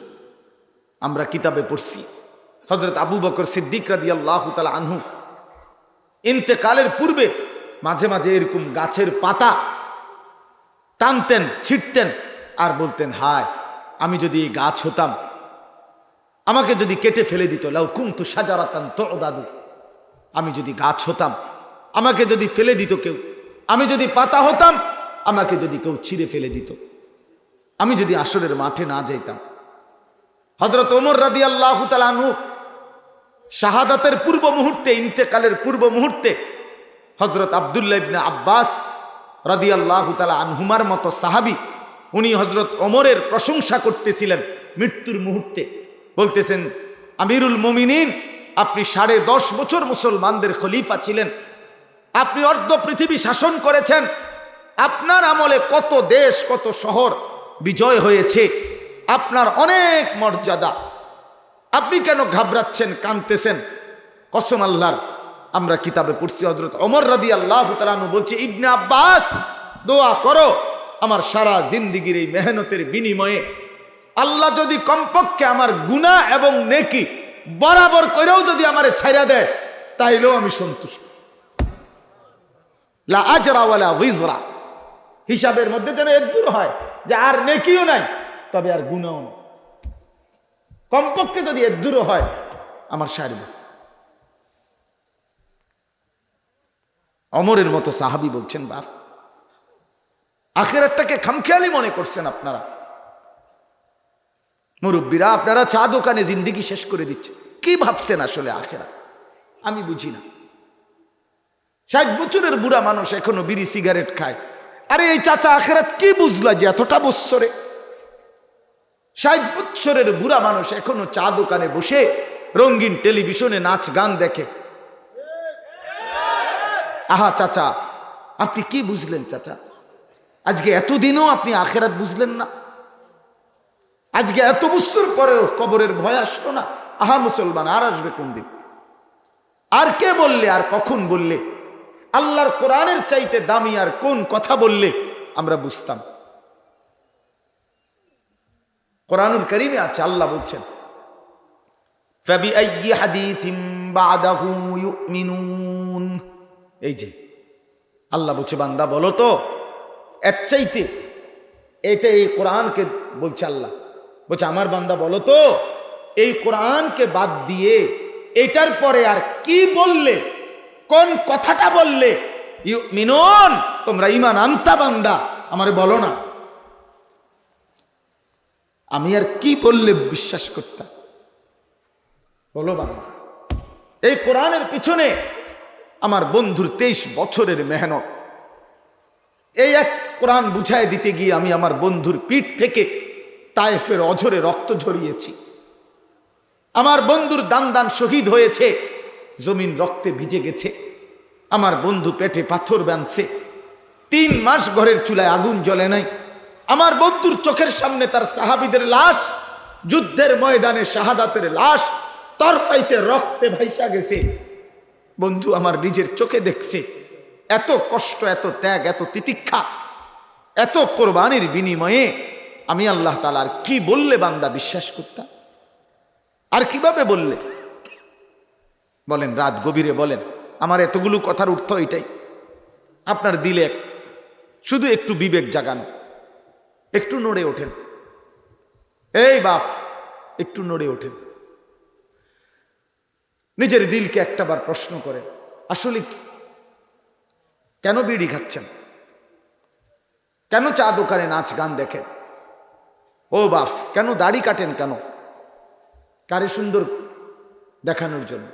আমরা কিতাবে পড়ছি হযরত আবু বকর সিদ্দিক রাদিয়াল্লাহু তাআলা আনহু ইন্তেকালের পূর্বে মাঝে মাঝে এরকম গাছের পাতা টানতেন, ছিটতেন আর বলতেন, হায় আমি যদি এই গাছ হতাম, আমাকে যদি কেটে ফেলে দিত, লাউ কুনতু শাজারাতান তু'দাদু, আমি যদি গাছ হতাম, আমাকে যদি ফেলে দিত কেউ, আমি যদি পাতা হতাম, আমাকে যদি কেউ ছিঁড়ে ফেলে দিত, আমি যদি আসরের মাঠে না যাইতাম। হযরত ওমর রাদিয়াল্লাহু তাআলা আনহু শাহাদাতের পূর্ব মুহূর্তে, ইন্তেকালের পূর্ব মুহূর্তে হযরত আব্দুল্লাহ ইবনে আব্বাস রাদিয়াল্লাহু তাআলা আনহুমার মতো সাহাবী, উনি হযরত ওমরের প্রশংসা করতেছিলেন মৃত্যুর মুহূর্তে, বলতেছেন, আমিরুল মুমিনিন, আপনি 10.5 বছর মুসলমানদের খলিফা ছিলেন, আপনি অর্ধ পৃথিবী শাসন করেছেন, আপনার আমলে কত দেশ কত শহর বিজয় হয়েছে, আপনার অনেক মর্যাদা, আপনি কেন ঘাবড়াচ্ছেন, কাঁদতেছেন? কসম আল্লাহর, আমরা কিতাবে পড়ছি হযরত ওমর রাদিয়াল্লাহু তাআলা আনহু বলছে, ইবনে আব্বাস দোয়া করো, আমার সারা জিন্দেগীর এই মেহনতের বিনিময়ে আল্লাহ যদি কমপক্ষে আমার গুনাহ এবং নেকি বরাবর করেও যদি আমারে ছাইরা দেয়, তাইলেও আমি সন্তুষ্ট। লা আজরা ওয়ালা ভিজরা, হিসাবের মধ্যে যেন একদূর হয় যে আর নেকিও নাই, তবে আর গুনাহও নাই, কমপক্ষে যদি একদূর হয় আমার সারব। ওমরের মতো সাহাবী বলছেন, বাপ আখিরাতটাকে খামখেয়ালি মনে করছেন আপনারা মুরব্বীরা, আপনারা চা দোকানে জিন্দেগি শেষ করে দিচ্ছে, কি ভাবছেন আসলে আখিরাত? আমি বুঝি না। 60 বছরের বুড়া মানুষ এখনো বিড়ি সিগারেট খায়, আরে এই চাচা আখিরাত কি বুঝলা যে এতটা বছরে? 60 বছরের বুড়া মানুষ এখনো চা দোকানে বসে রঙিন টেলিভিশনে নাচ গান দেখে। আহা চাচা, আপনি কি বুঝলেন চাচা? আজকে এতদিনও আপনি আখেরাত বুঝলেন না? আজকে এত বছর পরেও কবরের ভয় আসলো না? আহা মুসলমান, আর আসবে কোন দিন? আর কে বললে, আর কখন বললে আল্লাহর কোরআনের চাইতে দামি আর কোন কথা বললে আমরা বুঝতাম? কোরআনুল কারীমে আছে, আল্লাহ বলছেন ফাবিআইয়ি হাদিসিন বাদাহু ইউমিনুন। এই যে আল্লাহ বলছে, বান্দা বলো তো এর চাইতে, এটা এই কোরআনকে বলছে আল্লাহ বলছে, আমার বান্দা বলো তো এই কোরআনকে বাদ দিয়ে এটার পরে আর কি বললে, কোন কথাটা বললে ইউমিনুন তোমরা ঈমান আনতা? বান্দা আমারে বলো না, আমি আর কি বললে বিশ্বাস করতাম? বলো বাবা। এই কোরআনের পিছনে আমার বন্ধুর 23 বছরের মেহনত। এই এক কোরআন বুঝায় দিতে গিয়ে আমি আমার বন্ধুর পিঠ থেকে তায়েফের অঝরে রক্ত ঝরিয়েছি। আমার বন্ধুর দান দান শহীদ হয়েছে, জমিন রক্তে ভিজে গেছে। আমার বন্ধু পেটে পাথর বাঁধছে, 3 মাস ঘরের চুলায় আগুন জ্বলে নাই। আমার বন্ধুর চোখের সামনে তার সাহাবীদের লাশ, যুদ্ধের ময়দানে শাহাদাতের লাশ তরফাইছে, রক্তে ভাইসা গেছে। বন্ধু আমার নিজের চোখে দেখছে। এত কষ্ট, এত ত্যাগ, এত তিতিক্ষা, এত কোরবানির বিনিময়ে আমি আল্লাহ তাআলা আর কি বললে বান্দা বিশ্বাস করতাম? আর কিভাবে বললে বলেন? রাত গভীরে বলেন। আমার এতগুলো কথার অর্থ এটাই, আপনার দিলে শুধু একটু বিবেক জাগানো, একটু নড়ে ওঠেন। এই বাপ, একটু নড়ে ওঠেন, নিজের দিলকে একটাবার প্রশ্ন করে, আসলে কেন বিড়ি খাচ্ছেন? কেন চা দোকানে নাচ গান দেখেন? ও বাপ, কেন দাড়ি কাটেন? কেন? কারে সুন্দর দেখানোর জন্য?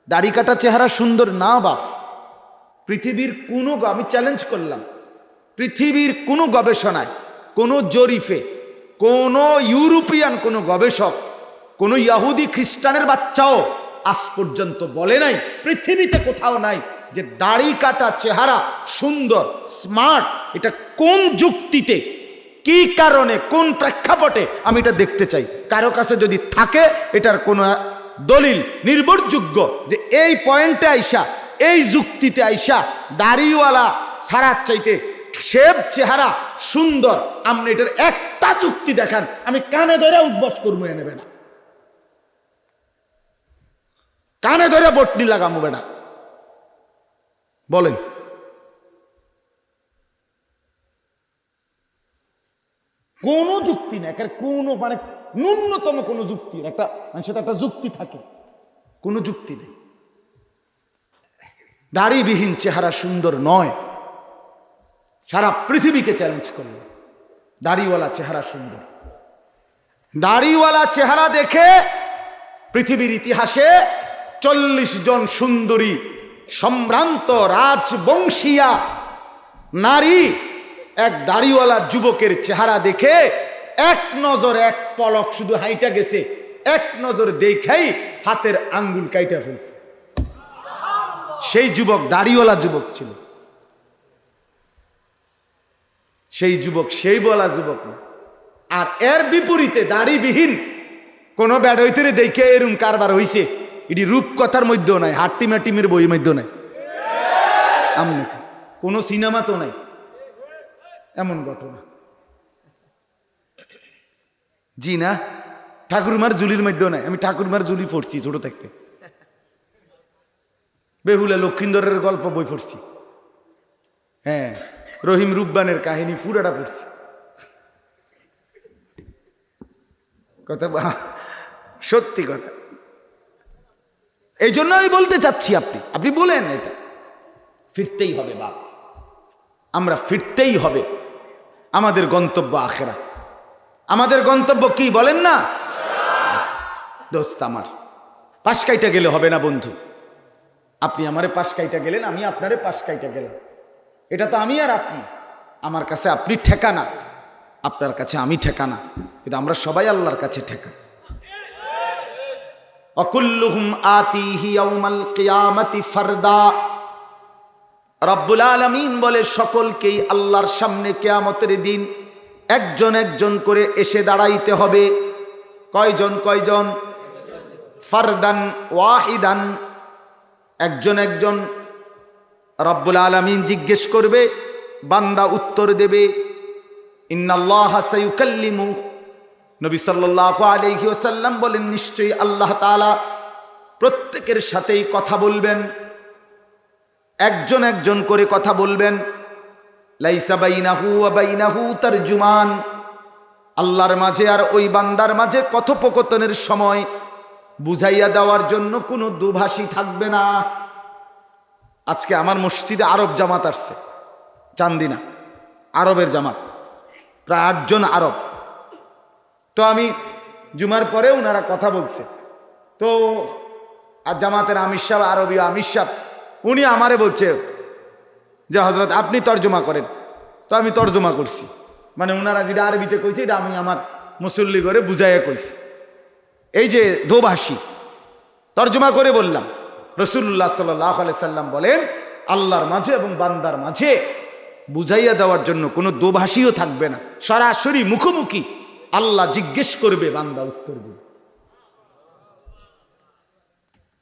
দাড়ি কাটা চেহারা সুন্দর না বাপ। পৃথিবীর কোনো, আমি চ্যালেঞ্জ করলাম, পৃথিবীর কোনো গবেষণায়, কোনো জরিফে, কোনো ইউরোপিয়ান কোনো গবেষক, কোনো ইহুদি খ্রিস্টানের বাচ্চাও আজ পর্যন্ত বলে নাই, পৃথিবীতে কোথাও নাই যে দাড়ি কাটা চেহারা সুন্দর, স্মার্ট। এটা কোন যুক্তিতে, কি কারণে, কোন প্রেক্ষাপটে আমি এটা দেখতে চাই। কারো কাছে যদি থাকে এটার কোনো দলিল নির্ভরযোগ্য যে এই পয়েন্টে আইসা, এই যুক্তিতে আইসা দাড়িওয়ালা সারার চাইতে শেভ চেহারা সুন্দর, আপনি এটার একটা যুক্তি দেখান, আমি কানে ধরে উদ্বাস করবো, নেবে না, কানে ধরে বটনি লাগামবে না। বলেন, কোন যুক্তি না, কোন মানে ন্যূনতম কোন যুক্তি, একটা মানুষের একটা যুক্তি থাকে, কোন যুক্তি নেই। দাড়িবিহীন চেহারা সুন্দর নয়, সারা পৃথিবীকে চ্যালেঞ্জ করল, দাড়িওয়ালা চেহারা সুন্দর। দাড়িওয়ালা চেহারা দেখে পৃথিবীর ইতিহাসে 40 জন সুন্দরী সম্ভ্রান্ত রাজবংশীয়া নারী এক দাড়িওয়ালা যুবকের চেহারা দেখে এক নজর, এক পলক শুধু হাইটা গেছে, এক নজর দেখাই হাতের আঙ্গুল কাইটা ফেলছে। সেই যুবক দাড়িওয়ালা যুবক ছিল। সেই যুবক সেই বলা যুবক না। আর এর বিপরীতে দাড়িবিহীন কোন ব্যাডইতে দেখে এরম কারবার হইছে, এটি রূপকথার মধ্যেও নাই, হাট্টিমা টিমের বইয়ের মধ্যেও নাই, কোন সিনেমা তো নাই এমন ঘটনা। জি না, ঠাকুরমার জুলির মধ্যেও নাই। আমি ঠাকুরমার জুলি পড়ছি ছোট থাকতে, বেহুলা লক্ষিন্দরের গল্প বই পড়ছি, হ্যাঁ, রহিম রুব্বানের কাহিনী পুরাটা পড়ছি। কথা সত্যি কথা। এই জন্য আমি বলতে চাচ্ছি, আপনি বলেন এটা ফিরতেই হবে বাপ, আমরা ফিরতেই হবে। আমাদের গন্তব্য আখেরা। আমাদের গন্তব্য কি বলেন না? দোস্ত আমার, পাশ কাইটা গেলে হবে না বন্ধু। আপনি আমারে পাশ কাইটা গেলেন, আমি আপনারে পাশ কাইটা গেলাম, এটা তো আমি আর আপনি। আমার কাছে আপনি ঠেকানা, আপনার কাছে আমি ঠেকানা, কিন্তু আমরা সবাই আল্লাহর কাছে ঠেকা। ওয়াকুল্লুহুম আতিহি ইয়াউমাল কিয়ামাতি ফারদা। রব্বুল আলামিন বলে সকলকেই আল্লাহর সামনে কিয়ামতের দিন একজন একজন করে এসে দাঁড়াইতে হবে। কয়জন কয়জন? ফারদান ওয়াহিদান, একজন একজন। রব্বুল আলামিন জিজ্ঞেস করবে, বান্দা উত্তর দেবে, ইন্নাল্লাহা সায়ুকাল্লিমু। নবী সাল্লাল্লাহু আলাইহি ওয়াসাল্লাম বলেন, নিশ্চয়ই আল্লাহ তাআলা প্রত্যেকের সাথেই কথা বলবেন, একজন একজন করে কথা বলবেন। লাইসা বাইনাহু ওয়া বাইনাহু তারজুমান, আল্লাহর মাঝে আর ওই বান্দার মাঝে কথোপকথনের সময় বুঝাইয়া দেওয়ার জন্য কোনো দুভাষী থাকবে না। আজকে আমার মসজিদে আরব জামাত আসছে, চান্দিনা আরবের জামাত, প্রায় 8 জন আরব। তো আমি জুমার পরে ওনারা কথা বলছে, তো আর জামাতের আমির সাহেব, আরবি আমির সাহেব, উনি আমারে বলছে যে হযরত আপনি তর্জমা করেন। তো আমি তর্জমা করছি, মানে ওনারা যেটা আরবিতে কইছে এটা আমি আমার মুসল্লি করে বুঝাইয়া কইছি। এই যে দোভাষী, তর্জমা করে বললাম। রাসূলুল্লাহ সাল্লাল্লাহু আলাইহি সাল্লাম বলেন, আল্লাহর মাঝে এবং বান্দার মাঝে বুঝাইয়া দেওয়ার জন্য কোনো দোভাষীও থাকবে না, সরাসরি মুখোমুখি আল্লাহ জিজ্ঞেস করবে, বান্দা উত্তর দেবে।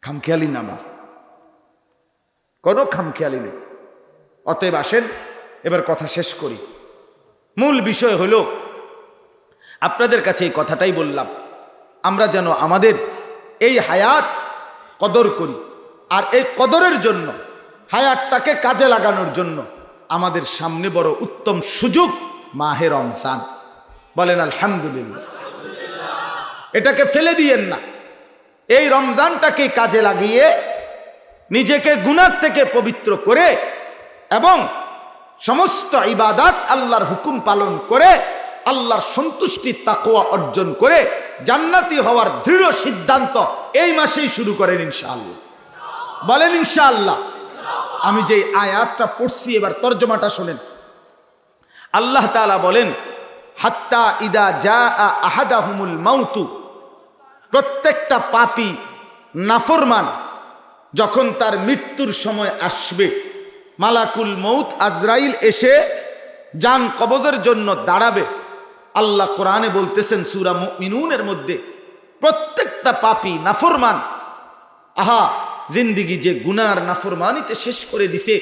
খামখেয়ালি না বাপ, কোনো খামখেয়ালি নেই। অতএব আসেন এবার কথা শেষ করি। মূল বিষয় হলো, আপনাদের কাছে এই কথাটাই বললাম, আমরা যেন আমাদের এই হায়াত কদর করি। আর এই কদরের জন্য, হায়াতটাকে কাজে লাগানোর জন্য আমাদের সামনে বড় উত্তম সুযোগ মাহে রমজান। বলেন আলহামদুলিল্লাহ। এটাকে ফেলে দিয়েন না। এই রমজানটাকে কাজে লাগিয়ে নিজেকে গুনাহ থেকে পবিত্র করে এবং সমস্ত ইবাদত আল্লাহর হুকুম পালন করে আল্লাহর সন্তুষ্টি তাকওয়া অর্জন করে জান্নাতি হওয়ার দৃঢ় সিদ্ধান্ত এই মাসেই শুরু করেন ইনশাআল্লাহ। বলেন ইনশাআল্লাহ। আমি যে আয়াতটা পড়ছি এবার তরজমাটা শোনেন। আল্লাহ তাআলা বলেন, হাত্তা ইদা জাআ আহাদাহুমুল মাউতু, প্রত্যেকটা পাপী নাফরমান যখন তার মৃত্যুর সময় আসবে, মালাকুল মউত আজরাইল এসে জান কবজের জন্য দাঁড়াবে। আল্লাহ কোরআনে বলতেছেন সূরা মুমিনুনের মধ্যে, প্রত্যেকটা পাপী নাফরমান, আহা জিন্দিগি যে গুনার নাফরমানিতে শেষ করে দিছে,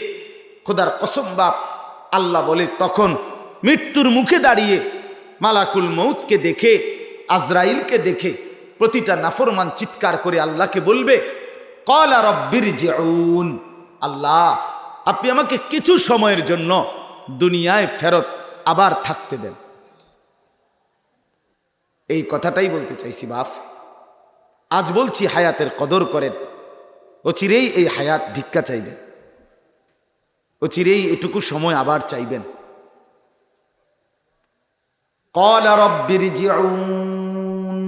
খোদার কসম বাপ, আল্লাহ বলে তখন মৃত্যুর মুখে দাঁড়িয়ে মালাকুল মউতকে দেখে, আজরাইলকে দেখে প্রতিটা নাফরমান চিৎকার করে আল্লাহকে বলবে, ক্বালা রাব্বিরজিউন, আল্লাহ আপনি আমাকে কিছু সময়ের জন্য দুনিয়ায় ফেরত আবার থাকতে দেন। এই কথাটাই বলতে চাইছি বাপ। আজ বলছি হায়াতের কদর করেন। অচিরেই এই হায়াত ভিক্ষা চাইবেন, অচিরেই এটুকু সময় আবার চাইবেন। ক্বালা রাব্বিরজিউন,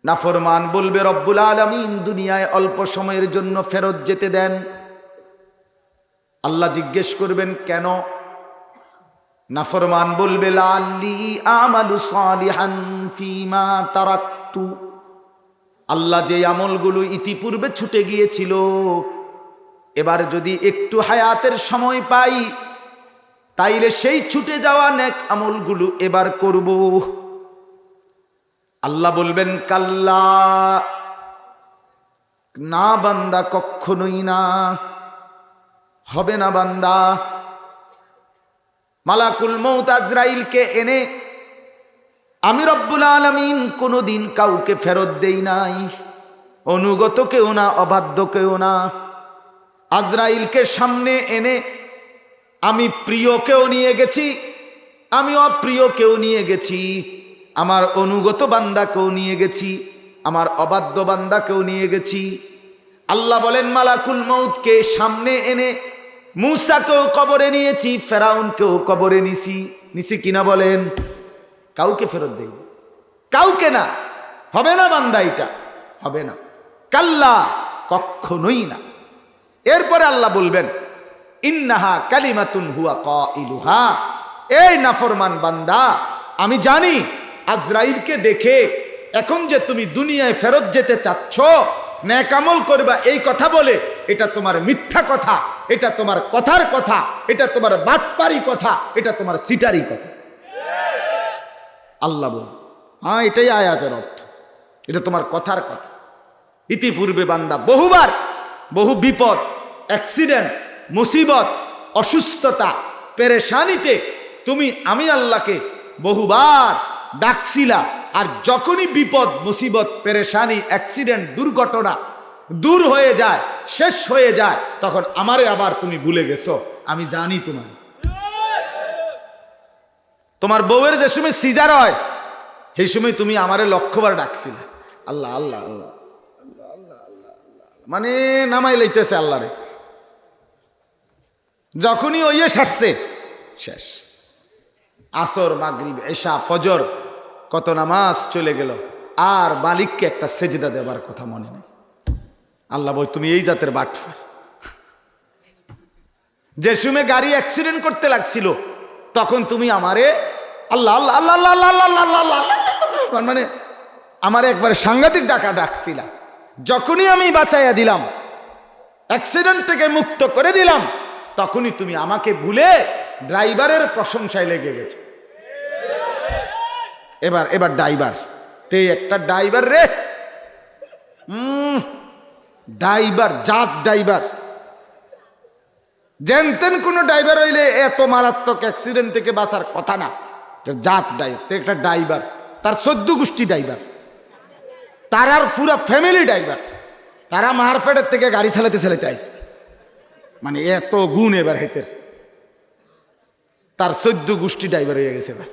নাফরমান বলবে রব্বুল আলামিন দুনিয়ায় অল্প সময়ের জন্য ফেরত যেতে দেন। আল্লাহ জিজ্ঞেস করবেন কেন? নাফরমান বলবে লাআল্লি আমালু সালিহান ফীমা তারাকতু, আল্লাহ যে আমলগুলো ইতিপূর্বে ছুটে গিয়েছিল, এবার যদি একটু হায়াতের সময় পাই তাইলে সেই ছুটে যাওয়া নেক আমলগুলো এবার করব। আল্লাহ বলবেন কাল্লা, না বান্দা, কখনোই না, হবে না বান্দা। মালাকুল মউত আজরাইলকে এনে আমি রব্বুল আলামিন কোনোদিন কাউকে ফেরত দেই নাই, অনুগত কেউ না, অবাধ্য কেউ না। আজরাইলকে সামনে এনে আমি প্রিয়কেও নিয়ে গেছি, আমি অপ্রিয়কেও নিয়ে গেছি, আমার অনুগত বান্দাকেও নিয়ে গেছি, আমার অবাধ্য বান্দাকেও নিয়ে গেছি। আল্লাহ বলেন মালাকুল মউতকে সামনে এনে মূসাকেও কবরে নিয়েছি, ফেরাউনকেও কবরে নিছি কিনা বলেন? কাউকে ফেরত দেই, কাউকে না। হবে না বান্দা, এটা হবে না, কাল্লা, কখনোই না। এরপরে আল্লাহ বলবেন ইন্নাহা কালিমাতুন হুয়া কাইলুহা, এই নাফরমান বান্দা, আমি জানি আজরাইলকে দেখে এখন যে তুমি দুনিয়ায় ফেরত যেতে চাচ্ছ, নেক আমল করবা এই কথা বলে, এটা তোমার মিথ্যা কথা, এটা তোমার কথার কথা, এটা তোমার বাটপারি কথা, এটা তোমার সিটারি কথা। আল্লাহ বল, হ্যাঁ এটাই আয়াতের অর্থ, এটা তোমার কথার কথা। ইতিপূর্বে বান্দা বহুবার বহু বিপদ, অ্যাক্সিডেন্ট, মুসিবত, অসুস্থতা, পেরেশানিতে তুমি আমি আল্লাহকে বহুবার ডাকছিলা, আর যখনই বিপদ, মুসিবত, পেরেশানি, অ্যাক্সিডেন্ট, দুর্ঘটনা দূর হয়ে যায়, শেষ হয়ে যায়, তখন আমারে আবার তুমি ভুলে গেছো। আমি জানি তোমার বউয়ের যে সময় সিজার হয় সেই সময় তুমি আমারে লক্ষ্যবার ডাকছিলে, আল্লাহ আল্লাহ আল্লাহ আল্লাহ আল্লাহ আল্লাহ, মানে নামাই লইতেছে আল্লাহরে। যখনই ওইয়ে সারছে শেষ। আসর, মাগরিব, এশা, ফজর, কত নামাজ চলে গেল, আর মালিককে একটা সেজদা দেবার কথা মনে নেই। আল্লাহ বল, তুমি এই জাতের বাটফার। যে সময় গাড়ি অ্যাক্সিডেন্ট করতে লাগছিল তখন তুমি আমারে আল্লাহ আল্লাহ আল্লাহ আল্লাহ আল্লাহ আল্লাহ আল্লাহ, মানে আমারে একবারে সাংঘাতিক ডাকা ডাকছিলা। যখনই আমি বাঁচাইয়া দিলাম, অ্যাক্সিডেন্ট থেকে মুক্ত করে দিলাম, তখনই তুমি আমাকে ভুলে ড্রাইভারের প্রশংসায় লেগে গেছে। এবার ড্রাইভার, তে একটা ড্রাইভার রে, ড্রাইভার, জাত ড্রাইভার। জেনতেন কোন ড্রাইভার হইলে এত মারাত্মক অ্যাক্সিডেন্ট থেকে বাঁচার কথা না। জাত ড্রাইভার, একটা ড্রাইভার, তার 14 গোষ্ঠী ড্রাইভার, তার আর পুরা ফ্যামিলি ড্রাইভার। তারা মারফেটের থেকে গাড়ি চালাতে চালাতে আইছে, মানে এত গুণ এবার হেতের। তার 14 গোষ্ঠী ড্রাইভার হয়ে গেছে এবার,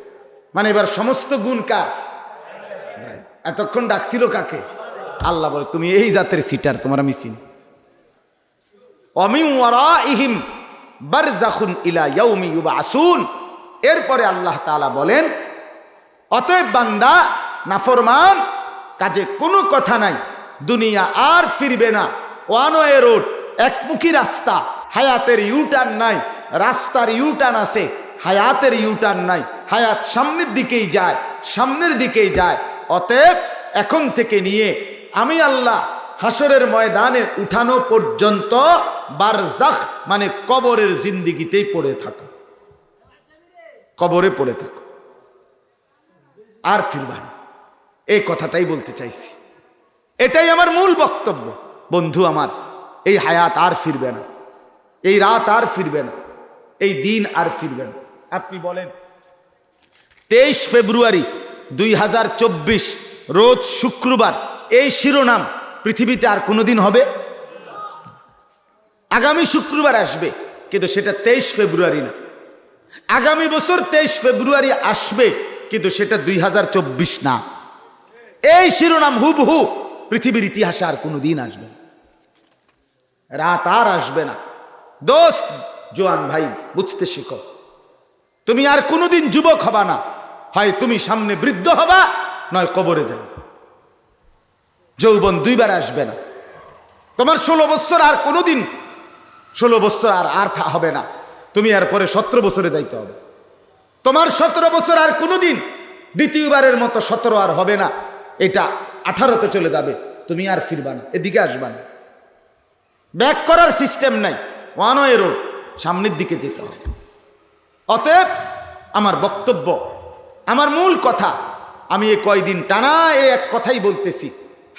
মানে এবার সমস্ত গুণ কার? এতক্ষণ ডাকছিল কাকে? আল্লাহ বলে, তুমি এই জাতের সিটার, তোমার আমি চিনি। ওয়ামিন ওয়ারাইহিম বারযাখুন ইলা ইয়াউমি ইউবআসুন। এরপরে আল্লাহ তাআলা বলেন, অতএব বান্দা নাফরমান, কাজে কোনো কথা নাই, দুনিয়া আর ফিরবে না। ওয়ান ওয়ে রোড, একমুখী রাস্তা, হায়াতের ইউটার্ন নাই। রাস্তার ইউটার্ন আছে, হায়াতের ইউটার্ন নাই। হায়াত সামনের দিকেই যায়, সামনের দিকেই যায়। অতএব এখন থেকে নিয়ে আমি আল্লাহ হাসরের ময়দানে উঠানো পর্যন্ত বারজাখ মানে কবরের জিন্দিগিতেই পড়ে থাকো, কবরে পড়ে থাকো, আর ফিরবান। এই কথাটাই বলতে চাইছি, এটাই আমার মূল বক্তব্য। বন্ধু আমার, এই হায়াত আর ফিরবে না, এই রাত আর ফিরবে না, এই দিন আর ফিরবে না। আপনি বলেন, 23 ফেব্রুয়ারি 2024 রোজ শুক্রবার, এই শিরোনাম পৃথিবীতে আর কোনোদিন হবে? আগামী শুক্রবার আসবে, কিন্তু সেটা 23 ফেব্রুয়ারি না। আগামী বছর 23 ফেব্রুয়ারি আসবে, কিন্তু সেটা 2024 না। এই শিরোনাম হুবহু পৃথিবীর ইতিহাসে আর কোনোদিন আসবে না, রাত আর আসবে না। দোস্ত, জোয়ান ভাই, বুঝতে শিখো, তুমি আর কোনোদিন যুবক হবা না। হয় তুমি সামনে বৃদ্ধ হবা, নয় কবরে যাবে। যৌবন দুইবার আসবে না। তোমার 16 বছর আর কোনোদিন 16 বছর আর হবে না। তুমি এরপরে 17 বছরে যাইতে হবে। তোমার 17 বছর আর কোনোদিন দ্বিতীয়বারের মতো 17 আর হবে না। এটা 18তে চলে যাবে, তুমি আর ফিরবা না, এদিকে আসবা না। ব্যাক করার সিস্টেম নাই, ওয়ান ওয়ে রোড, সামনের দিকে যেতে হবে। অতএব আমার বক্তব্য, আমার মূল কথা, আমি এই কয়দিন টানা এই এক কথাই বলতেছি,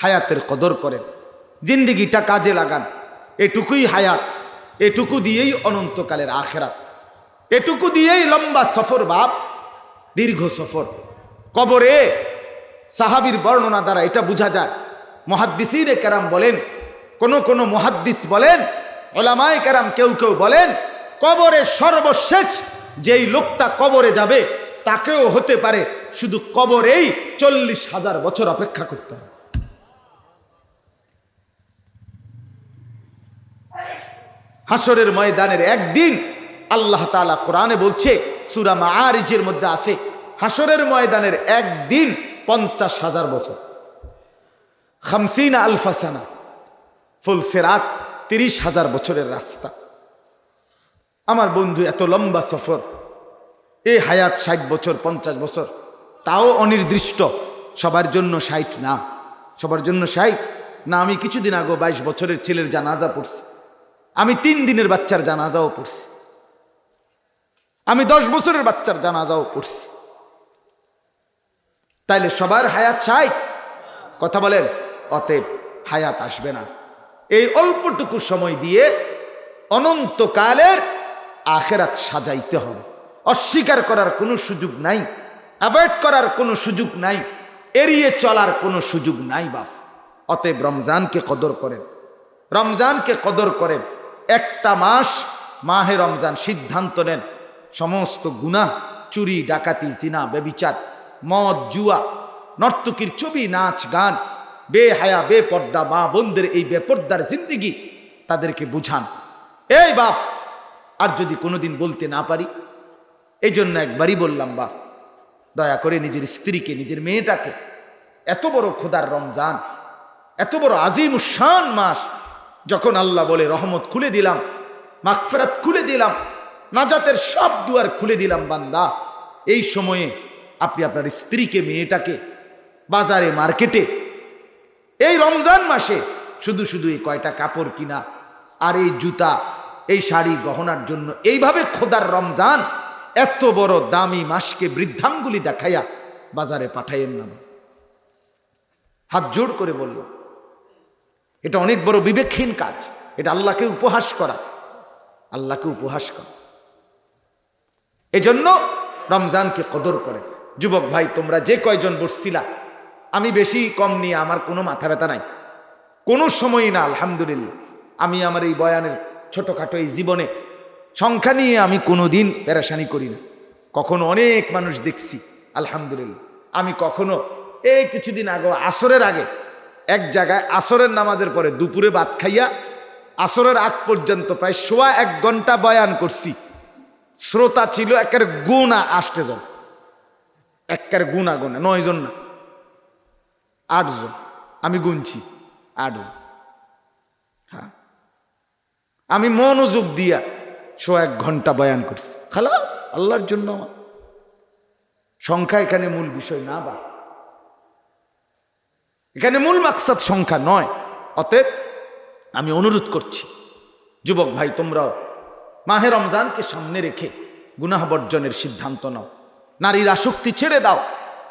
হায়াতের কদর করেন, জিন্দিগিটা কাজে লাগান। এটুকুই হায়াত, এটুকু দিয়েই অনন্তকালের আখেরাত, এটুকু দিয়েই লম্বা সফর বাপ, দীর্ঘ সফর। কবরে সাহাবীর বর্ণনা দ্বারা এটা বোঝা যায়। মুহাদ্দিসিনে কেরাম বলেন, কোন মুহাদ্দিস বলেন, উলামায়ে কেরাম কেউ কেউ বলেন, কবরে সর্বশেষ যেই লোকটা কবরে যাবে তাকেও হতে পারে শুধু কবরেই 40,000 বছর অপেক্ষা করতে হবে। হাসরের ময়দানের একদিন আল্লাহ তাআলা কোরআনে বলছে, সূরা মাআরিজের মধ্যে আছে, হাসরের ময়দানের একদিন 50,000 বছর, 50,000 সানা, ফুল সিরাত 30,000 বছরের রাস্তা। আমার বন্ধু, এত লম্বা সফর, এই হায়াত 60 বছর 50 বছর, তাও অনির্দিষ্ট। সবার জন্য 60 না, সবার জন্য 60 না। আমি কিছুদিন আগে 22 বছরের ছেলের জানাজা পড়ছি, আমি 3 দিনের বাচ্চার জানাজাও পড়ছি, আমি 10 বছরের বাচ্চার জানাজাও পড়ছি। তাইলে সবার হায়াত 60? কথা বলেন। অতএব হায়াত আসবে না। এই অল্পটুকু সময় দিয়ে অনন্তকালের আখিরাত সাজাইতে হবে। অস্বীকার করার কোনো সুযোগ নাই, অ্যাভয়েড করার কোনো সুযোগ নাই, এড়িয়ে চলার কোনো সুযোগ নাই বাপ। অতএব রমজানকে কদর করেন, রমজানকে কদর করেন। একটা মাস মাহে রমজান সিদ্ধান্ত নেন সমস্ত গুনাহ, চুরি, ডাকাতি, জিনা, ব্যভিচার, মদ, জুয়া, নর্তকীর ছবি, নাচ, গান, বেহায়া, বেপর্দা মা বোনদের এই বেপর্দার জিন্দিগি তাদেরকে বুঝান। এই বাপ, আর যদি কোনোদিন বলতে না পারি, এই জন্য একবারই বললাম বাপ, দয়া করে নিজের স্ত্রীকে, নিজের মেয়েটাকে, এত বড় খোদার রমজান, এত বড় আজিম শান মাস, যখন আল্লাহ বলে রহমত খুলে দিলাম, মাগফিরাত খুলে দিলাম, নাজাতের সব দুয়ার খুলে দিলাম বান্দা, এই সময়ে আপনি আপনার স্ত্রীকে, মেয়েটাকে বাজারে, মার্কেটে এই রমজান মাসে শুধু শুধু এই কয়টা কাপড় কিনা আর এই জুতা, এই শাড়ি, গহনার জন্য এইভাবে খোদার রমজান এত বড় দামি মাসকে বৃদ্ধাঙ্গুলি দেখাইয়া বাজারে পাঠাইয়েন না। হাত জোর করে বলল, এটা অনেক বড় বিবেকহীন কাজ। এটা আল্লাহকে উপহাস করা, আল্লাহকে উপহাস করা। এজন্য রমজানকে কদর করে। যুবক ভাই, তোমরা যে কয়জন বসছিলা, আমি বেশি কম নিয়ে আমার কোনো মাথা ব্যথা নাই, কোনো সময়ই না। আলহামদুলিল্লাহ, আমি আমার এই বয়ানের ছোটখাটো এই জীবনে সংখ্যা নিয়ে আমি কোনো দিন পেরেশানি করি না। কখনো অনেক মানুষ দেখছি, আলহামদুলিল্লাহ। আমি কখনো এই কিছুদিন আগে, আসরের আগে এক জায়গায় আসরের নামাজের পরে দুপুরে ভাত খাইয়া আসরের আগ পর্যন্ত প্রায় 1.25 ঘন্টা বয়ান করছি। শ্রোতা ছিল একের গুণা 8 জন, একের গুণা 9 জন না, 8 জন। আমি গুনছি 8 জন। হ্যাঁ, আমি মনোযোগ দিয়া 1.25 ঘন্টা বয়ান করছি, খালাস, আল্লাহর জন্য। আমার সংখ্যা এখানে মূল বিষয় না, বা এখানে মূল মাকসাদ সংখ্যা নয়। অতএব আমি অনুরোধ করছি, যুবক ভাই, তোমরাও মাহে রমজানকে সামনে রেখে গুনাহ বর্জনের সিদ্ধান্ত নাও। নারীর আসক্তি ছেড়ে দাও,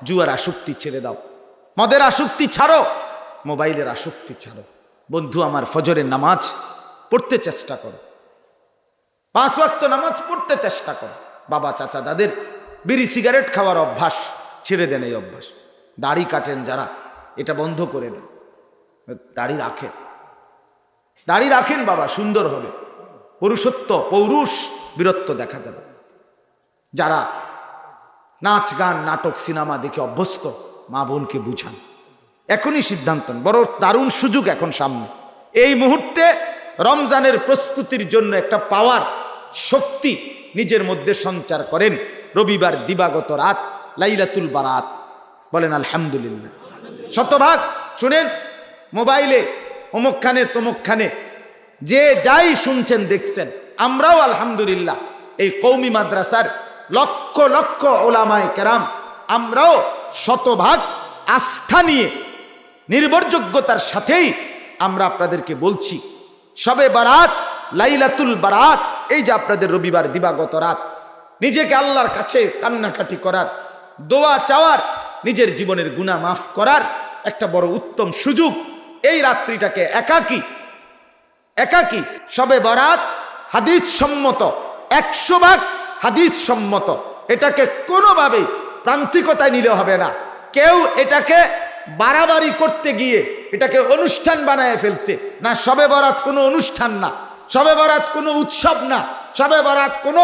জুয়ার আসক্তি ছেড়ে দাও, মদের আসক্তি ছাড়ো, মোবাইলের আসক্তি ছাড়ো। বন্ধু আমার, ফজরের নামাজ পড়তে চেষ্টা করো, 5 ওয়াক্ত নামাজ পড়তে চেষ্টা করো। বাবা, চাচা, দাদের বিড়ি সিগারেট খাওয়ার অভ্যাস ছেড়ে দেন। এই অভ্যাস, দাড়ি কাটেন যারা, এটা বন্ধ করে দেন। দাড়ি রাখেন, দাড়ি রাখেন বাবা, সুন্দর হবে, পুরুষত্ব, পৌরুষ, বীরত্ব দেখা যাবে। যারা নাচ, গান, নাটক, সিনেমা দেখে অভ্যস্ত, মা বোনকে বুঝান, এখনই সিদ্ধান্ত নেন। বড় দারুণ সুযোগ এখন সামনে। এই মুহূর্তে রমজানের প্রস্তুতির জন্য একটা পাওয়ার, শক্তি নিজের মধ্যে সঞ্চার করেন। রবিবার দিবাগত রাত, লাইলাতুল বারাত, বলেন আলহামদুলিল্লাহ। শতভাগ শুনেন, মোবাইলে অমুকখানে তমুকখানে যে যাই শুনছেন, দেখছেন, আমরাও আলহামদুলিল্লাহ এই কওমি মাদ্রাসার লক্ষ লক্ষ ওলামায়ে কেরাম, আমরাও শতভাগ আস্থা নিয়ে নির্ভরযোগ্যতার সাথেই আমরা আপনাদেরকে বলছি, শবে বারাত, লাইলাতুল বারাত, এই যে আপনাদের রবিবার দিবাগত রাত, নিজেকে আল্লাহর কাছে কান্নাকাটি করার, দোয়া চাওয়ার, নিজের জীবনের গুনাহ মাফ করার একটা বড় উত্তম সুযোগ। এই রাত্রিটাকে একাকী শবে বারাত হাদিস সম্মত, 100 ভাগ হাদিস সম্মত। এটাকে কোনোভাবে প্রান্তিকতায় নিলে হবে না। কেউ এটাকে বাড়াবাড়ি করতে গিয়ে এটাকে অনুষ্ঠান বানায় ফেলছে না। শবে বরাত কোনো অনুষ্ঠান না, শবে বরাত কোনো উৎসব না, শবে বরাত কোনো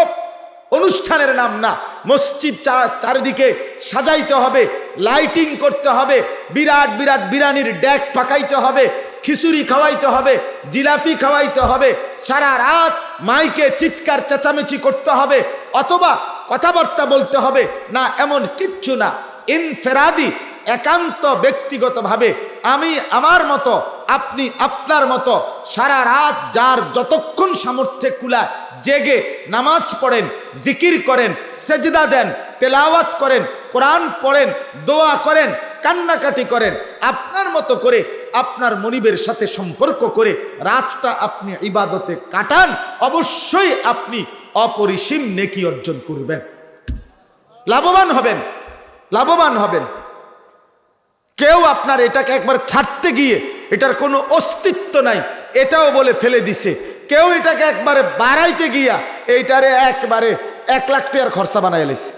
অনুষ্ঠানের নাম না। মসজিদ চারিদিকে সাজাইতে হবে, লাইটিং করতে হবে, বিরাট বিরাট বিরানির ডেক পাকাইতে হবে, খিচুড়ি খাওয়াইতে হবে, জিলাপি খাওয়াইতে হবে, সারা রাত মাইকে চিৎকার চেঁচামেচি করতে হবে, অথবা কথাবার্তা বলতে হবে না, এমন কিচ্ছু না। ইনফেরাদি, একান্ত ব্যক্তিগতভাবে আমি আমার মতো, আপনি আপনার মতো সারা রাত যার যতক্ষণ সামর্থ্যে কুলায় জেগে নামাজ পড়েন, জিকির করেন, সেজদা দেন, তেলাওয়াত করেন, কোরআন পড়েন, দোয়া করেন, কান্নাকাটি করেন, আপনার মতো করে আপনার মনিবের সাথে সম্পর্ক করে রাতটা আপনি ইবাদতে কাটান, অবশ্যই আপনি অপরিসীম নেকি অর্জন করবেন, লাভবান হবেন, লাভবান হবেন। কেউ আপনার এটাকে একবার ছাড়তে গিয়ে এটার কোনো অস্তিত্ব নাই এটাও বলে ফেলে দিছে, কেউ এটাকে একবারে বাড়াইতে গিয়া এইটারে একবারে 1 লাখ টাকার খরচা বানাই লেছে।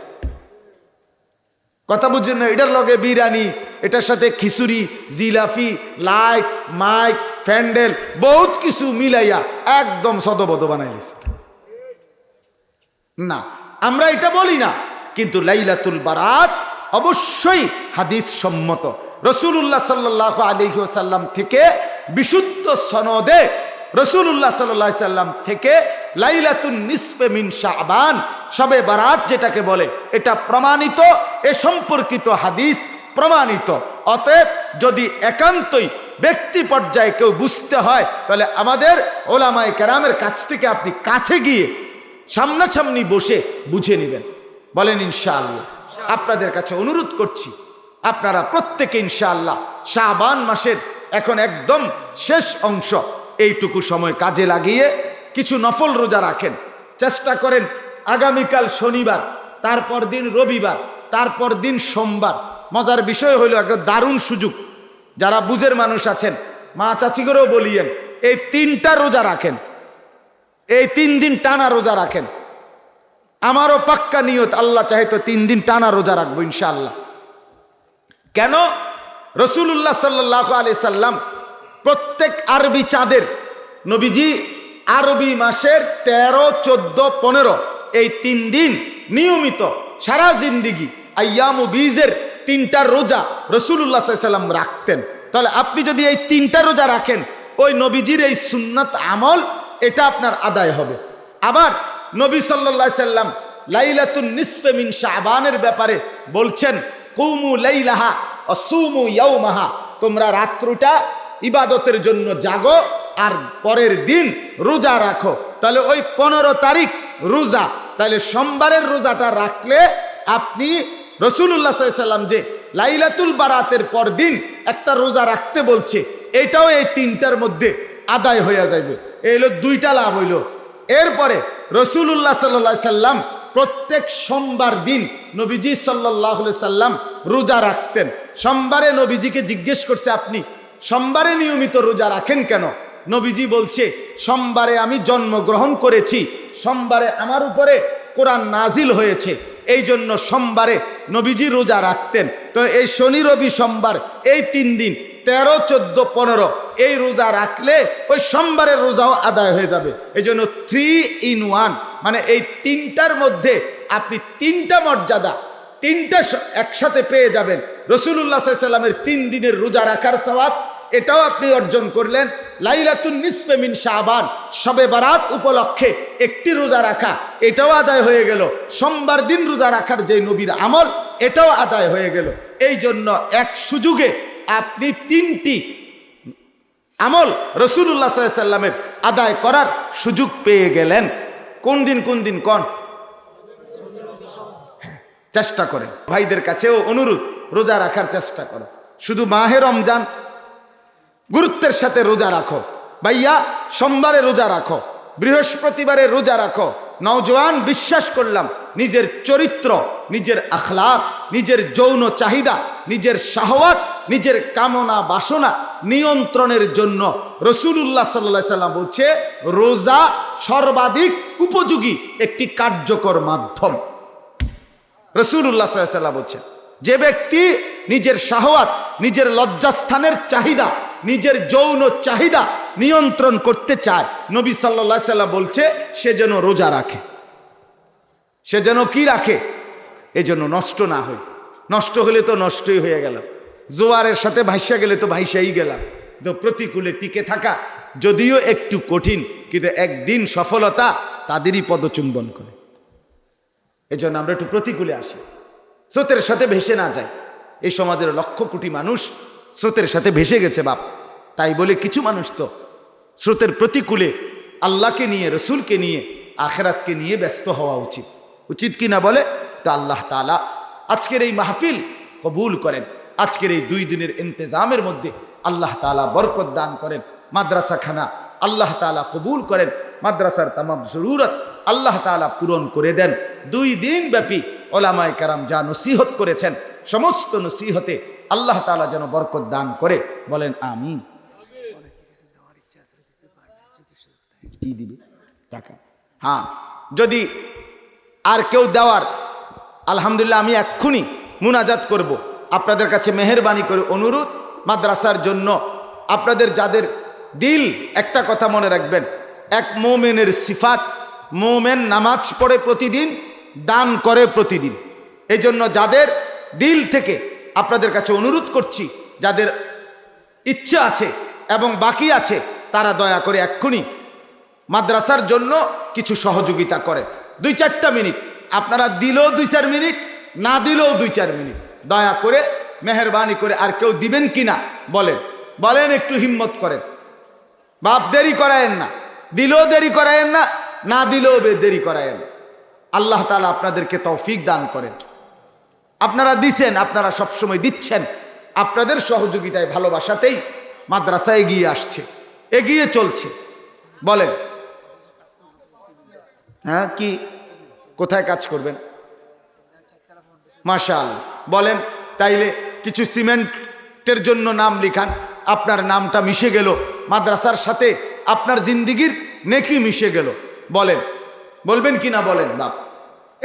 কথা বুঝছেন না? এটার লগে বিরিয়ানি, এটার সাথে খিচুড়ি, জিলাপি, লাইট, মাইক, প্যান্ডেল বহুত কিছু মিলাইয়া একদম সদবদ বানাই লেছে। না, আমরা এটা বলি না, কিন্তু লাইলাতুল বারাত অবশ্যই হাদিস সম্মত। রাসূলুল্লাহ সাল্লাল্লাহু আলাইহি ওয়াসাল্লাম থেকে বিশুদ্ধ সনদে রাসূলুল্লাহ সাল্লাল্লাহু আলাইহি ওয়াসাল্লাম থেকে লাইলাতুন নিসফে মিন শাবান, শবে বারাত যেটাকে বলে, এটা প্রমাণিত, এ সম্পর্কিত হাদিস প্রমাণিত। অতএব যদি একান্তই ব্যক্তি পর্যায়ে কেউ বুঝতে হয় তাহলে আমাদের ওলামায়ে কেরামের কাছ থেকে আপনি কাছে গিয়ে সামনাসামনি বসে বুঝে নেবেন। বলেন ইনশাআল্লাহ। আপনাদের কাছে অনুরোধ করছি, আপনারা প্রত্যেকে ইনশাআল্লাহ শাবান মাসের এখন একদম শেষ অংশ, এইটুকু সময় কাজে লাগিয়ে কিছু নফল রোজা রাখেন। চেষ্টা করেন আগামীকাল শনিবার, তারপর দিন রবিবার, তারপর দিন সোমবার। মজার বিষয় হইল একটা দারুণ সুযোগ, যারা বুঝের মানুষ আছেন মা চাচিগরেও বলিয়েন, এই 3টা রোজা রাখেন, এই 3 দিন টানা রোজা রাখেন। আমারও পাক্কা নিয়ত, আল্লাহ চাহে তো 3 দিন টানা রোজা রাখবো ইনশাআল্লাহ। কেন? রাসূলুল্লাহ সাল্লাল্লাহু আলাইহি সাল্লাম প্রত্যেক আরবি চাঁদের, নবীজি আরবি মাসের 13, 14, 15 এই 3 দিন নিয়মিত সারা জিন্দিগি আইয়ামু বীজের 3টা রোজা রাসূলুল্লাহ সাল্লাল্লাহু আলাইহি সাল্লাম রাখতেন। তাহলে আপনি যদি এই 3টা রোজা রাখেন, ওই নবীজির এই সুন্নাত আমল এটা আপনার আদায় হবে। আবার নবী সাল্লাল্লাহু আলাইহি সাল্লাম লাইলাতুন নিসফে মিন শাবানের ব্যাপারে বলছেন, কুমু লাইলাহা আসুমু ইয়াউমাহা, তোমরা রাত্রিটা ইবাদতের জন্য জাগো আর পরের দিন রোজা রাখো। তাহলে ওই 15 তারিখ রোজা, তাহলে সোমবারের রোজাটা রাখলে আপনি রাসূলুল্লাহ সাল্লাল্লাহু আলাইহি সাল্লাম যে লাইলাতুল বারাতের পর দিন একটা রোজা রাখতে বলছে, এটাও এই 3টার মধ্যে আদায় হয়ে যাবে। এই হলো 2টা লাভ হইল। এরপরে রাসূলুল্লাহ সাল্লাল্লাহু আলাইহি সাল্লাম প্রত্যেক সোমবার দিন নবীজি সাল্লাল্লাহু আলাইহি সাল্লাম রোজা রাখতেন। সোমবারে নবীজিকে জিজ্ঞেস করছে, আপনি সোমবারে নিয়মিত রোজা রাখেন কেন? নবীজি বলছে, সোমবারে আমি জন্মগ্রহণ করেছি, সোমবারে আমার উপরে কোরআন নাজিল হয়েছে, এই জন্য সোমবারে নবীজি রোজা রাখতেন। তো এই শনি রবি সোমবার এই 3 দিন 13, 14, 15 এই রোজা রাখলে ওই সোমবারের রোজাও আদায় হয়ে যাবে। এই জন্য 3 in 1, মানে এই 3টার মধ্যে আপনি 3টা মর্যাদা, 3টা একসাথে পেয়ে যাবেন। রাসূলুল্লাহ সাল্লাল্লাহু আলাইহি সাল্লামের 3 দিনের রোজা রাখার সওয়াব এটাও আপনি অর্জন করলেন। লাইলাতুন নিসফে মিন শাবান, শবে বারাত উপলক্ষে একটি রোজা রাখা, এটাও আদায় হয়ে গেল। সোমবার দিন রোজা রাখার যে নবীর আমল, এটাও আদায় হয়ে গেল। এই জন্য এক সুযোগে আপনি 3টি আমল রাসূলুল্লাহ সাল্লাল্লাহু আলাইহি সাল্লামের আদায় করার সুযোগ পেয়ে গেলেন। কোন দিন কোন দিন কোন? চেষ্টা করেন। ভাইদের কাছেও অনুরোধ, রোজা রাখার চেষ্টা করো। শুধু মাহে রমজান গুরুত্বের সাথে রোজা রাখো। ভাইয়া সোমবারে রোজা রাখো, বৃহস্পতিবারে রোজা রাখো। নওজোয়ান বিশ্বাস করলাম, নিজের চরিত্র, নিজের আখলাক, নিজের যৌন চাহিদা, নিজের শাহওয়াত, নিজের কামনা বাসনা নিয়ন্ত্রণের জন্য রাসূলুল্লাহ সাল্লাল্লাহু আলাইহি সাল্লাম বলছে, রোজা সর্বাধিক উপযোগী একটি কার্যকর মাধ্যম। রাসূলুল্লাহ সাল্লাল্লাহু আলাইহি সাল্লাম বলছেন, যে ব্যক্তি নিজের শাহওয়াত, নিজের লজ্জাস্থানের চাহিদা, নিজের যৌন চাহিদা নিয়ন্ত্রণ করতে চায়, নবী সাল্লাল্লাহু আলাইহি সাল্লাম বলছে সে যেন রোজা রাখে। সে যেন কি রাখে? এজন্য নষ্ট না হয়। নষ্ট হলে তো নষ্টই হয়ে গেল, জোয়ারের সাথে ভাইসা গেলে তো ভাইসাই গেলাম। তো প্রতিকূলে টিকে থাকা যদিও একটু কঠিন, কিন্তু একদিন সফলতা তাদেরই পদচুম্বন করে। এজন্য আমরা একটু প্রতিকূলে আসি, স্রোতের সাথে ভেসে না যায়। এই সমাজের লক্ষ কোটি মানুষ স্রোতের সাথে ভেসে গেছে বাপ, তাই বলে কিছু মানুষ তো স্রোতের প্রতিকূলে আল্লাহকে নিয়ে, রসুলকে নিয়ে, আখেরাতকে নিয়ে ব্যস্ত হওয়া উচিত। উচিত কি না বলে? তো আল্লাহ তাআলা আজকের এই মাহফিল কবুল করেন। আজকের এই 2 দিনের ইন্তেজামের মধ্যে আল্লাহ তাআলা বরকত দান করেন। মাদ্রাসাখানা আল্লাহ তাআলা কবুল করেন। মাদ্রাসার তামাম জরুরত আল্লাহ তাআলা পূরণ করে দেন। 2 দিন ব্যাপী ওলামায়ে কেরাম যা নসিহত করেছেন, সমস্ত নসিহতে আল্লাহ তাআলা যেন বরকত দান করে, বলেন আমিন। কি দিবে টাকা? হ্যাঁ, যদি আর কেউ দেওয়ার, আলহামদুলিল্লাহ আমি এক্ষুনি মুনাজাত করব। আপনাদের কাছে মেহেরবানি করে অনুরোধ, মাদ্রাসার জন্য আপনাদের যাদের দিল, একটা কথা মনে রাখবেন, এক মুমিনের সিফাত, মুমিন নামাজ পড়ে প্রতিদিন, দান করে প্রতিদিন। এই জন্য যাদের দিল থেকে আপনাদের কাছে অনুরোধ করছি, যাদের ইচ্ছা আছে এবং বাকি আছে, তারা দয়া করে এক্ষুনি মাদ্রাসার জন্য কিছু সহযোগিতা করেন। 2-4 মিনিট, আপনারা দিলেও 2-4 মিনিট, না দিলেও 2-4 মিনিট, দয়া করে মেহেরবানি করে। আর কেউ দিবেন কিনা বলেন, বলেন, একটু হিম্মত করেন। বাপ দেরি করায়েন না, দিলেও দেরি করায়েন না, না দিলেও দেরি করায়েন না। আল্লাহ তাআলা আপনাদেরকে তৌফিক দান করেন। আপনারা দিছেন, আপনারা সবসময় দিচ্ছেন। আপনাদের সহযোগিতায়, ভালোবাসাতেই মাদ্রাসা এগিয়ে আসছে, এগিয়ে চলছে। বলেন, হ্যাঁ, কি কোথায় কাজ করবেন? মাশাআল্লাহ, বলেন, তাইলে কিছু সিমেন্টের জন্য নাম লিখান। আপনার নামটা মিশে গেল মাদ্রাসার সাথে, আপনার জিন্দিগির নেকি মিশে গেল। বলেন, বলবেন কি না বলেন? বাপ,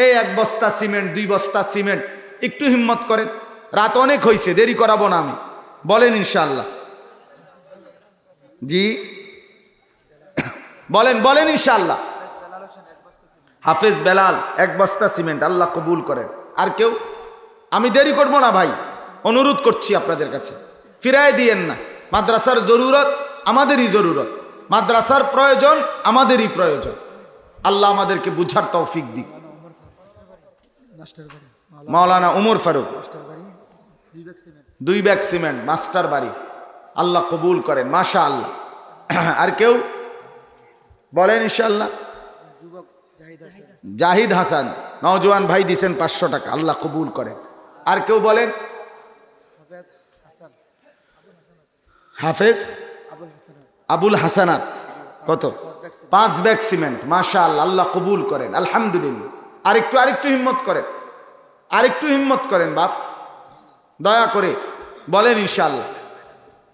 এই 1 বস্তা সিমেন্ট, 2 বস্তা সিমেন্ট, একটু হিম্মত করেন। রাত অনেক হয়েছে, দেরি করাবো না আমি। বলেন ইনশাআল্লাহ। জি বলেন, বলেন ইনশাআল্লাহ। হাফেজ বেলাল 1 বস্তা সিমেন্ট, আল্লাহ কবুল করেন। আর কেউ? আমি দেরি করব না ভাই, অনুরোধ করছি আপনাদের কাছে, ফিরায় দিয়েন না। মাদ্রাসার জরুরত আমাদেরই জরুরত, মাদ্রাসার প্রয়োজন আমাদেরই প্রয়োজন। আল্লাহ আমাদেরকে বুঝার তৌফিক দিক। Maulana Umar Faruk 2 bag cement, master বাড়ি, আল্লাহ কবুল করেন। মাশাআল্লাহ। আর কেউ? বলেন ইনশাআল্লাহ। জাহিদ হাসান নওজোয়ান ভাই দিছেন 500 টাকা, আল্লাহ কবুল করেন। আর কেউ বলেন? হাফেজ আবুল হাসানাত কত? 5 ব্যাগ সিমেন্ট, মাশাআল্লাহ, আল্লাহ কবুল করেন। আলহামদুলিল্লাহ। আরেকটু হিম্মত করেন, আরেকটু হিম্মত করেন বাপ, দয়া করে বলেন ইনশাআল্লাহ।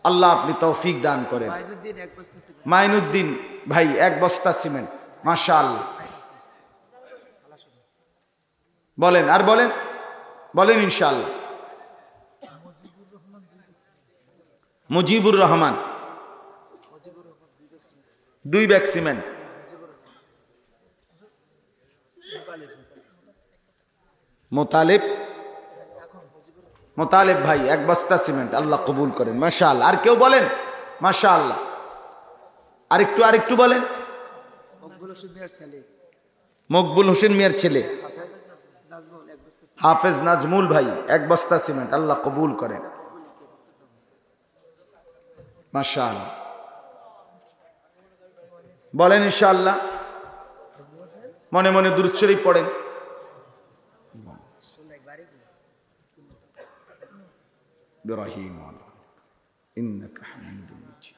আল্লাহ আপনি তৌফিক দান করেন। মাইনুদ্দিন ভাই 1 বস্তা সিমেন্ট, মাশাআল্লাহ। বলেন, আর বলেন, বলেন ইনশাআল্লাহ। Mujibur Rahman 2 bag cement. মোতালেব ভাই 1 বস্তা সিমেন্ট, আল্লাহ কবুল করেন। মাশাআল্লাহ। আর কেউ বলেন? মাশাআল্লাহ। আরেকটু বলেন। মকবুল হোসেন মিয়ার ছেলে হাফেজ নাজমুল ভাই 1 বস্তা সিমেন্ট, আল্লাহ কবুল করেন। মাশাআল্লাহ। বলেন ইনশাআল্লাহ। মনে মনে দুরূদ শরীফ পড়েন। ইব্রাহিম ইন্নাকা হামিদুম মাজিদ।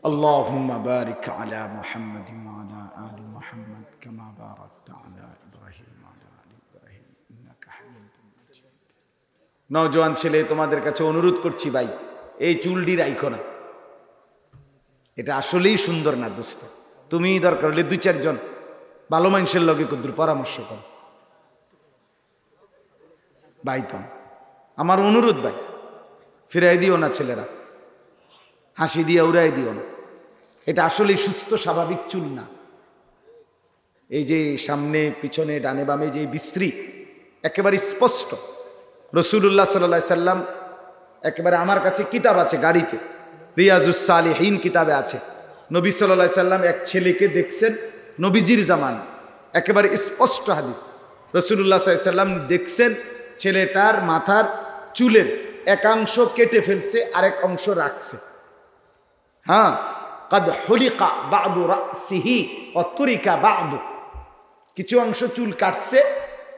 اللهم بارك على محمد وعلى آل محمد كما باركت على إبراهيم وعلى آل إبراهيم إنك حميد مجيد। নওজোয়ান ছেলে, তোমাদের কাছে অনুরোধ করছি ভাই, এই চুলডি রাইখো না, এটা আসলেই সুন্দর না দোস্ত। তুমি দরকার হলে 2-4 জন ভালো মানুষের লগে কুদ্দুর পরামর্শ করো ভাই। তো আমার অনুরোধ ভাই, ফিরাই দিও না ছেলেরা, হাসি দিয়ে উড়াই দিও না। এটা আসলে সুস্থ স্বাভাবিক চুল না। এই যে সামনে পিছনে ডানে বামে যে বিশ্রী, একেবারে স্পষ্ট। রাসূলুল্লাহ সাল্লাল্লাহু আলাইহি সাল্লাম, একেবারে আমার কাছে কিতাব আছে গাড়িতে, রিয়াজুস সালিহিন কিতাবে আছে, নবী সাল্লাল্লাহু আলাইহি সাল্লাম এক ছেলেকে দেখছেন নবীজির জামানা, একেবারে স্পষ্ট হাদিস। রাসূলুল্লাহ সাল্লাল্লাহু আলাইহি সাল্লাম দেখছেন ছেলেটার মাথার চুলের একাংশ কেটে ফেলছে, আরেক অংশ রাখছে। হ্যাঁ, কাদ হুলিকা বাদু রাসিহি ওয়া তুরিকা বাদু, কিছু অংশ চুল কাটছে,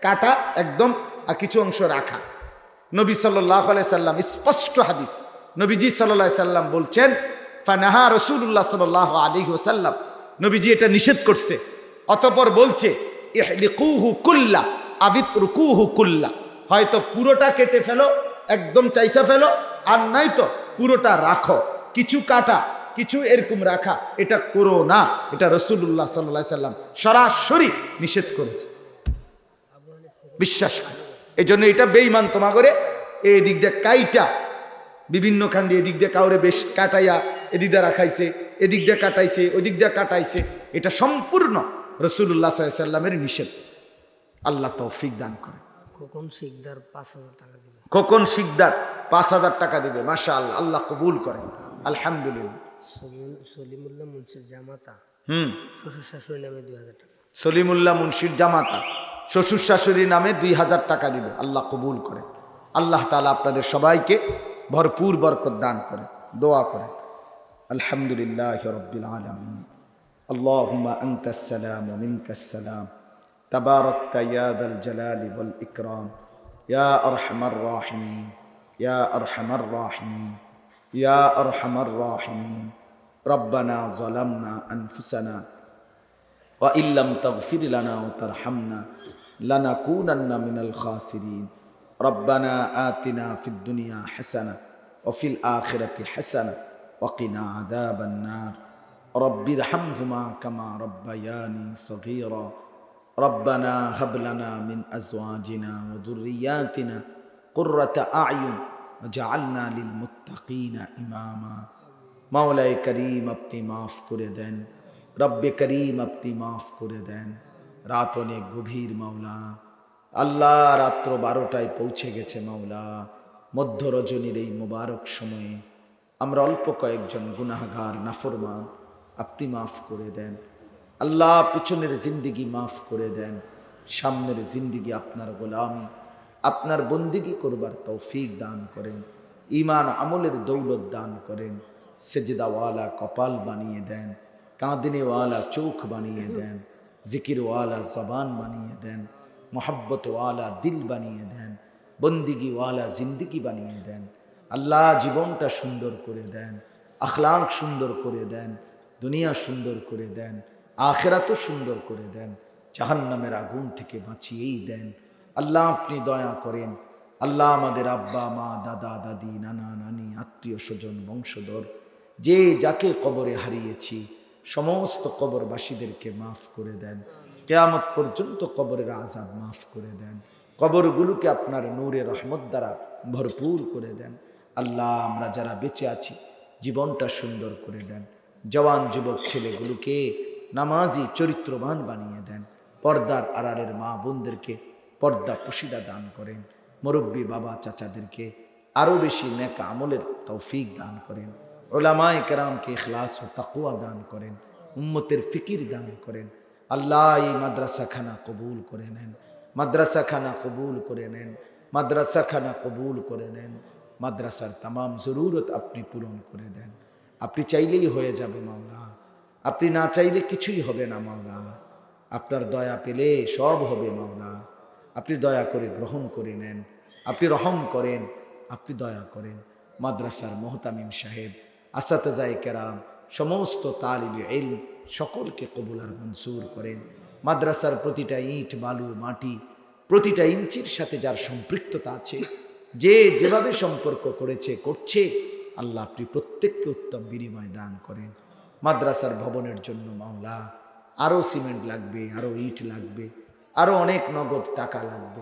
কাটা একদম, আর কিছু অংশ রাখা। নবী সাল্লাল্লাহু আলাইহি সাল্লাম স্পষ্ট হাদিস, নবীজি সাল্লাল্লাহু আলাইহি সাল্লাম বলছেন, ফানাহা রাসূলুল্লাহ সাল্লাল্লাহু আলাইহি ওয়াসাল্লাম, নবীজি এটা নিষেধ করছে। অতঃপর বলছে, ইহলিকুহু কুল্লা আবিতরুকুহু কুল্লা, হয়তো পুরোটা কেটে ফেলো, একদম চাইসা ফেলো, আর নাই তো পুরোটা রাখো, কিছু কাটা কিছু এরকম রাখা এটা করো না। এটা রাসূলুল্লাহ সাল্লাল্লাহু আলাইহি সাল্লাম সরাসরি নিষেধ করেছে, বিশ্বাস করে। এই জন্য এটা বেঈমান তোমা করে এই দিক দিয়ে কাইটা বিভিন্ন খান দিয়ে এদিক দিয়ে কাউরে বেশ কাটাইয়া এদিক দিয়ে রাখাইছে, এদিক দিয়ে কাটাইছে, ওই দিক দিয়ে কাটাইছে, এটা সম্পূর্ণ রাসূলুল্লাহ সাল্লাল্লাহু আলাইহি সাল্লামের নিষেধ। আল্লাহ তৌফিক দান করে। খোকন শিকদার 5000 টাকা দিবে, খোকন শিকদার 5000 টাকা দিবে, মাশাআল্লাহ, আল্লাহ কবুল করেন, আলহামদুলিল্লাহ। সলিমুল্লাহ মুন্সির জামাতা শ্বশুর শাশুড়ি নামে 2000 টাকা, সলিমুল্লাহ মুন্সির জামাতা শ্বশুর শাশুড়ি নামে 2000 টাকা দিবে, আল্লাহ কবুল করেন। আল্লাহ তাআলা আপনাদের সবাইকে ভরপুর বরকত দান করে, দোয়া করে। আলহামদুলিল্লাহি রাব্বিল আলামিন। আল্লাহুম্মা আনতাস সালাম ওয়া মিনকাস সালাম, তাবারাকতা ইয়া যাল জালালি ওয়াল ইকরাম, ইয়া আরহামার রাহিমিন, ইয়া আরহামার রাহিমিন, ইয়া আরহামার রাহিমিন। রব্বানা যালামনা আনফুসানা ওয়া ইল্লাম তাগফির লানা ওয়া তারহামনা লানাকুনান্না মিনাল খাসিরিন। রব্বানা আতিনা ফিদ দুনিয়া হাসানাহ ওয়া ফিল আখিরাতি হাসানাহ ওয়া কিনা আযাবান নার। রব্বিরহামহুমা কামা রাব্বায়ানি সগীরা। রব্বানা হাব লানা মিন আজওয়াজিনা ওয়া যুররিয়াতিনা কুররাতা আ'য়ুন ওয়াজআলনা লিল মুত্তাকিনা ইমামা। মাওলায়ে করিম আপনি মাফ করে দেন, রব্বে করিম আপনি মাফ করে দেন। রাত অনেক গভীর মাওলা, আল্লাহ রাত্র 12টায় পৌঁছে গেছে মাওলা। মধ্য রজনীর এই মুবারক সময়ে আমরা অল্প কয়েকজন গুনাহগার নাফরমান, আপনি মাফ করে দেন আল্লাহ। পিছনের জিন্দিগি মাফ করে দেন, সামনের জিন্দিগি আপনার গোলামি, আপনার বন্দিগি করবার তৌফিক দান করেন। ঈমান আমলের দৌলত দান করেন। সেজদাওয়ালা কপাল বানিয়ে দেন, কাঁদিনেওয়ালা চোখ বানিয়ে দেন, জিকিরওয়ালা জবান বানিয়ে দেন, মোহাব্বতওয়ালা দিল বানিয়ে দেন, বন্দিগিওয়ালা জিন্দিগি বানিয়ে দেন। আল্লাহ জীবনটা সুন্দর করে দেন, আখলাক সুন্দর করে দেন, দুনিয়া সুন্দর করে দেন, আখিরাতও সুন্দর করে দেন, জাহান্নামের আগুন থেকে বাঁচিয়েই দেন। আল্লাহ আপনি দয়া করেন। আল্লাহ আমাদের আব্বা মা, দাদা দাদি, নানা নানি, আত্মীয় স্বজন, বংশধর যে যাকে কবরে হারিয়েছি সমস্ত কবরবাসীদেরকে মাফ করে দেন। কিয়ামত পর্যন্ত কবরের আযাব মাফ করে দেন। কবরগুলোকে আপনার নূরে রহমত দ্বারা ভরপুর করে দেন। আল্লাহ আমরা যারা বেঁচে আছি জীবনটা সুন্দর করে দেন। জওয়ান যুবক ছেলেগুলোকে নামাজি চরিত্রবান বানিয়ে দেন। পর্দার আড়ালের মা বোনদেরকে পর্দা পুশিদা দান করেন। মুরব্বী বাবা চাচাদেরকে আরও বেশি নেক আমলের তৌফিক দান করেন। উলামায়ে কেরামকে ইখলাস ও তাকওয়া দান করেন। উম্মতের ফিকির দান করেন। আল্লাহ এই মাদ্রাসাখানা কবুল করে নেন, মাদ্রাসাখানা কবুল করে নেন, মাদ্রাসাখানা কবুল করে নেন। মাদ্রাসার তামাম জরুরত আপনি পূরণ করে দেন। আপনি চাইলেই হয়ে যাবে মাওলা, আপনি না চাইলে কিছুই হবে না মাওলা। আপনার দয়া পেলে সব হবে মাওলা। আপনি দয়া করে গ্রহণ করে নেন, আপনি রহম করেন, আপনি দয়া করেন। মাদ্রাসার মোহতামিম সাহেব, আসাতেজায়ে কেরাম, সমস্ত তালিবে ইলম সকলকে কবুল আর মনসুর করেন। মাদ্রাসার প্রতিটা ইট বালু মাটি প্রতিটা ইঞ্চির সাথে যার সম্পৃক্ততা আছে, যে যেভাবে সম্পর্ক করেছে করছে, আল্লাহ আপনি প্রত্যেককে উত্তম বিনিময় দান করেন। মাদ্রাসার ভবনের জন্য মাওলা আরও সিমেন্ট লাগবে, আরও ইট লাগবে, আরও অনেক নগদ টাকা লাগবে।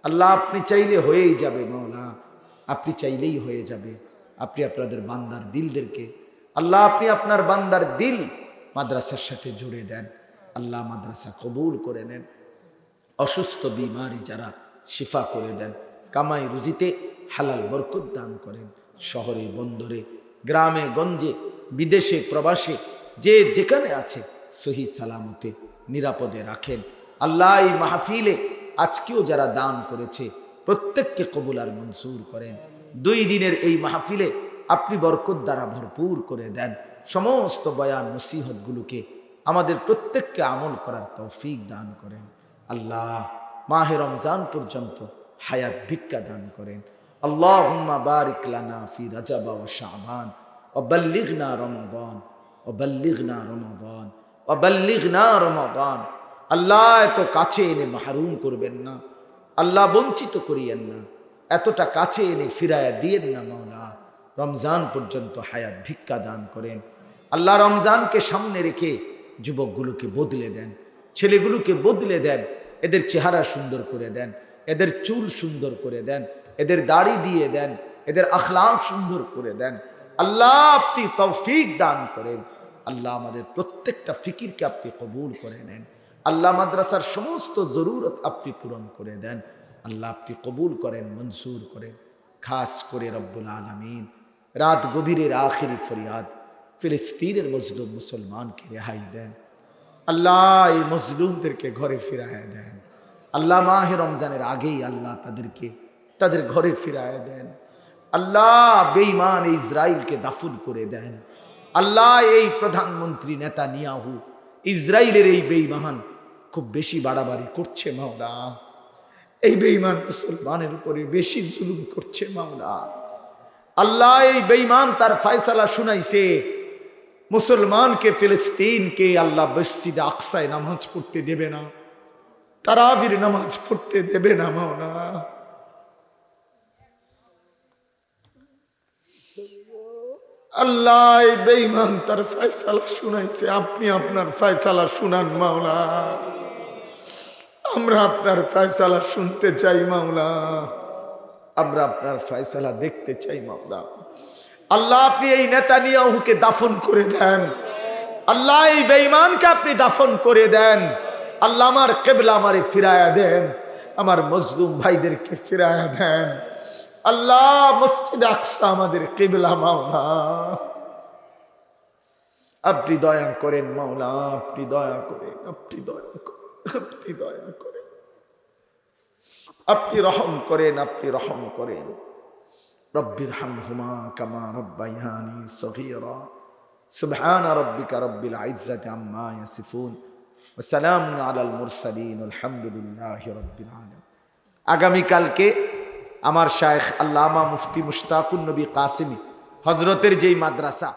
আল্লাহ আপনি চাইলে হয়েই যাবে মাওলা, আপনি চাইলেই হয়ে যাবে। আপনি আপনাদের বান্দার দিলদেরকে আল্লাহ আপনি আপনার বান্দার দিল মাদ্রাসার সাথে জুড়ে দেন। আল্লাহ মাদ্রাসা কবুল করে নেন। অসুস্থ বিমারি যারা শিফা করে দেন। কামাই রুজিতে হালাল বরকত দান করেন। শহরে বন্দরে গ্রামে গঞ্জে বিদেশে প্রবাসে যে যেখানে আছে সহি সালামতে নিরাপদে রাখেন। আল্লাহ এই মাহফিলে আজকেও যারা দান করেছে প্রত্যেককে কবুল আর মনসুর করেন। 2 দিনের এই মাহফিলে আপনি বরকত দ্বারা ভরপুর করে দেন। সমস্ত বয়ান নসিহতগুলোকে আমাদের প্রত্যেককে আমল করার তৌফিক দান করেন। আল্লাহ মাহে রমজান পর্যন্ত হায়াত ভিক্ষা দান করেন। আল্লাহুম্মা বারিক লানা ফি রাজাব ওয়া শাবান ওয়া বাল্লিগনা রমাদান ওয়া বাল্লিগনা রমাদান ওয়া বাল্লিগনা রমাদান। আল্লাহ এত কাছে এনে মাহরুম করবেন না, আল্লাহ বঞ্চিত করিয়েন না, এতটা কাছে এনে ফিরায়া দিয়েন না মাওলা। রমজান পর্যন্ত হায়াত ভিক্ষা দান করেন আল্লাহ। রমজানকে সামনে রেখে যুবকগুলোকে বদলে দেন, ছেলেগুলোকে বদলে দেন, এদের চেহারা সুন্দর করে দেন, এদের চুল সুন্দর করে দেন, এদের দাড়ি দিয়ে দেন, এদের আখলাক সুন্দর করে দেন আল্লাহ। আপনি তৌফিক দান করেন আল্লাহ। আমাদের প্রত্যেকটা ফিকিরকে আপনি কবুল করে নেন আল্লাহ। মাদ্রাসার সমস্ত জরুরত আপনি পূরণ করে দেন আল্লাহ। আপনি কবুল করেন, মনসুর করেন। খাস করে রব্বুল আলামিন রাত গভীরের আখিরি ফরিয়াদ, ফিলিস্তিনের মজলুম মুসলমানকে রেহাই দেন আল্লাহ। এই মজলুমদেরকে ঘরে ফিরায় দেন আল্লাহ। মাহে রমজানের আগেই আল্লাহ তাদেরকে তাদের ঘরে ফিরায় দেন আল্লাহ। বেঈমান ইসরায়েলকে দাফন করে দেন আল্লাহ। এই প্রধানমন্ত্রী নেতানিয়াহু ইসরায়েলের এই বেঈমান খুব বেশি বাড়াবাড়ি করছে মাওলা। এই বেঈমান মুসলমানের উপরে বেশি জুলুম করছে মাওলা। আল্লাহ এই বেঈমান তার ফয়সালা শুনাইছে, মুসলমানকে ফিলিস্তিনকে আল্লাহ মসজিদে আকসায় নামাজ পড়তে দেবে না, তারাবির নামাজ পড়তে দেবে না মাওলা। আল্লাহ এই বেঈমান তার ফয়সালা শুনাইছে, আপনি আপনার ফয়সালা শুনান মাওলা। আমরা আপনার ফয়সালা শুনতে চাই মাওলা, আমরা আপনার ফয়সালা দেখতে চাই মাওলা। আল্লাহ আপনি এই নেতানিয়াহুকে দাফন করে দেন আল্লাহ। এই বেঈমানকে আপনি দাফন করে দেন আল্লাহ। আমার কিবলা আমারে ফিরায়া দেন, আমার মজলুম ভাইদেরকে ফিরায়া দেন আল্লাহ। মসজিদ আকসা আমাদের কিবলা মাওলা, আপনি দয়া করেন মাওলা, আপনি দয়া করেন, আপনি দয়া করেন, আপনি দয়া করেন, আপনি রহম করেন, আপনি রহম করেন। রব্বির হামহুমা কামা রব্বায়ানি সগীরা। সুবহানা রাব্বিকা রব্বিল ইজ্জাতি আম্মা ইয়াসিফুন ওয়া সালামুন আলাল মুরসালিন আলহামদুলিল্লাহি রাব্বিল আলামিন। আগামী কালকে আমার শায়েখ আল্লামা মুফতি মুশতাকুন নবী কাসিমি হযরতের যেই মাদ্রাসা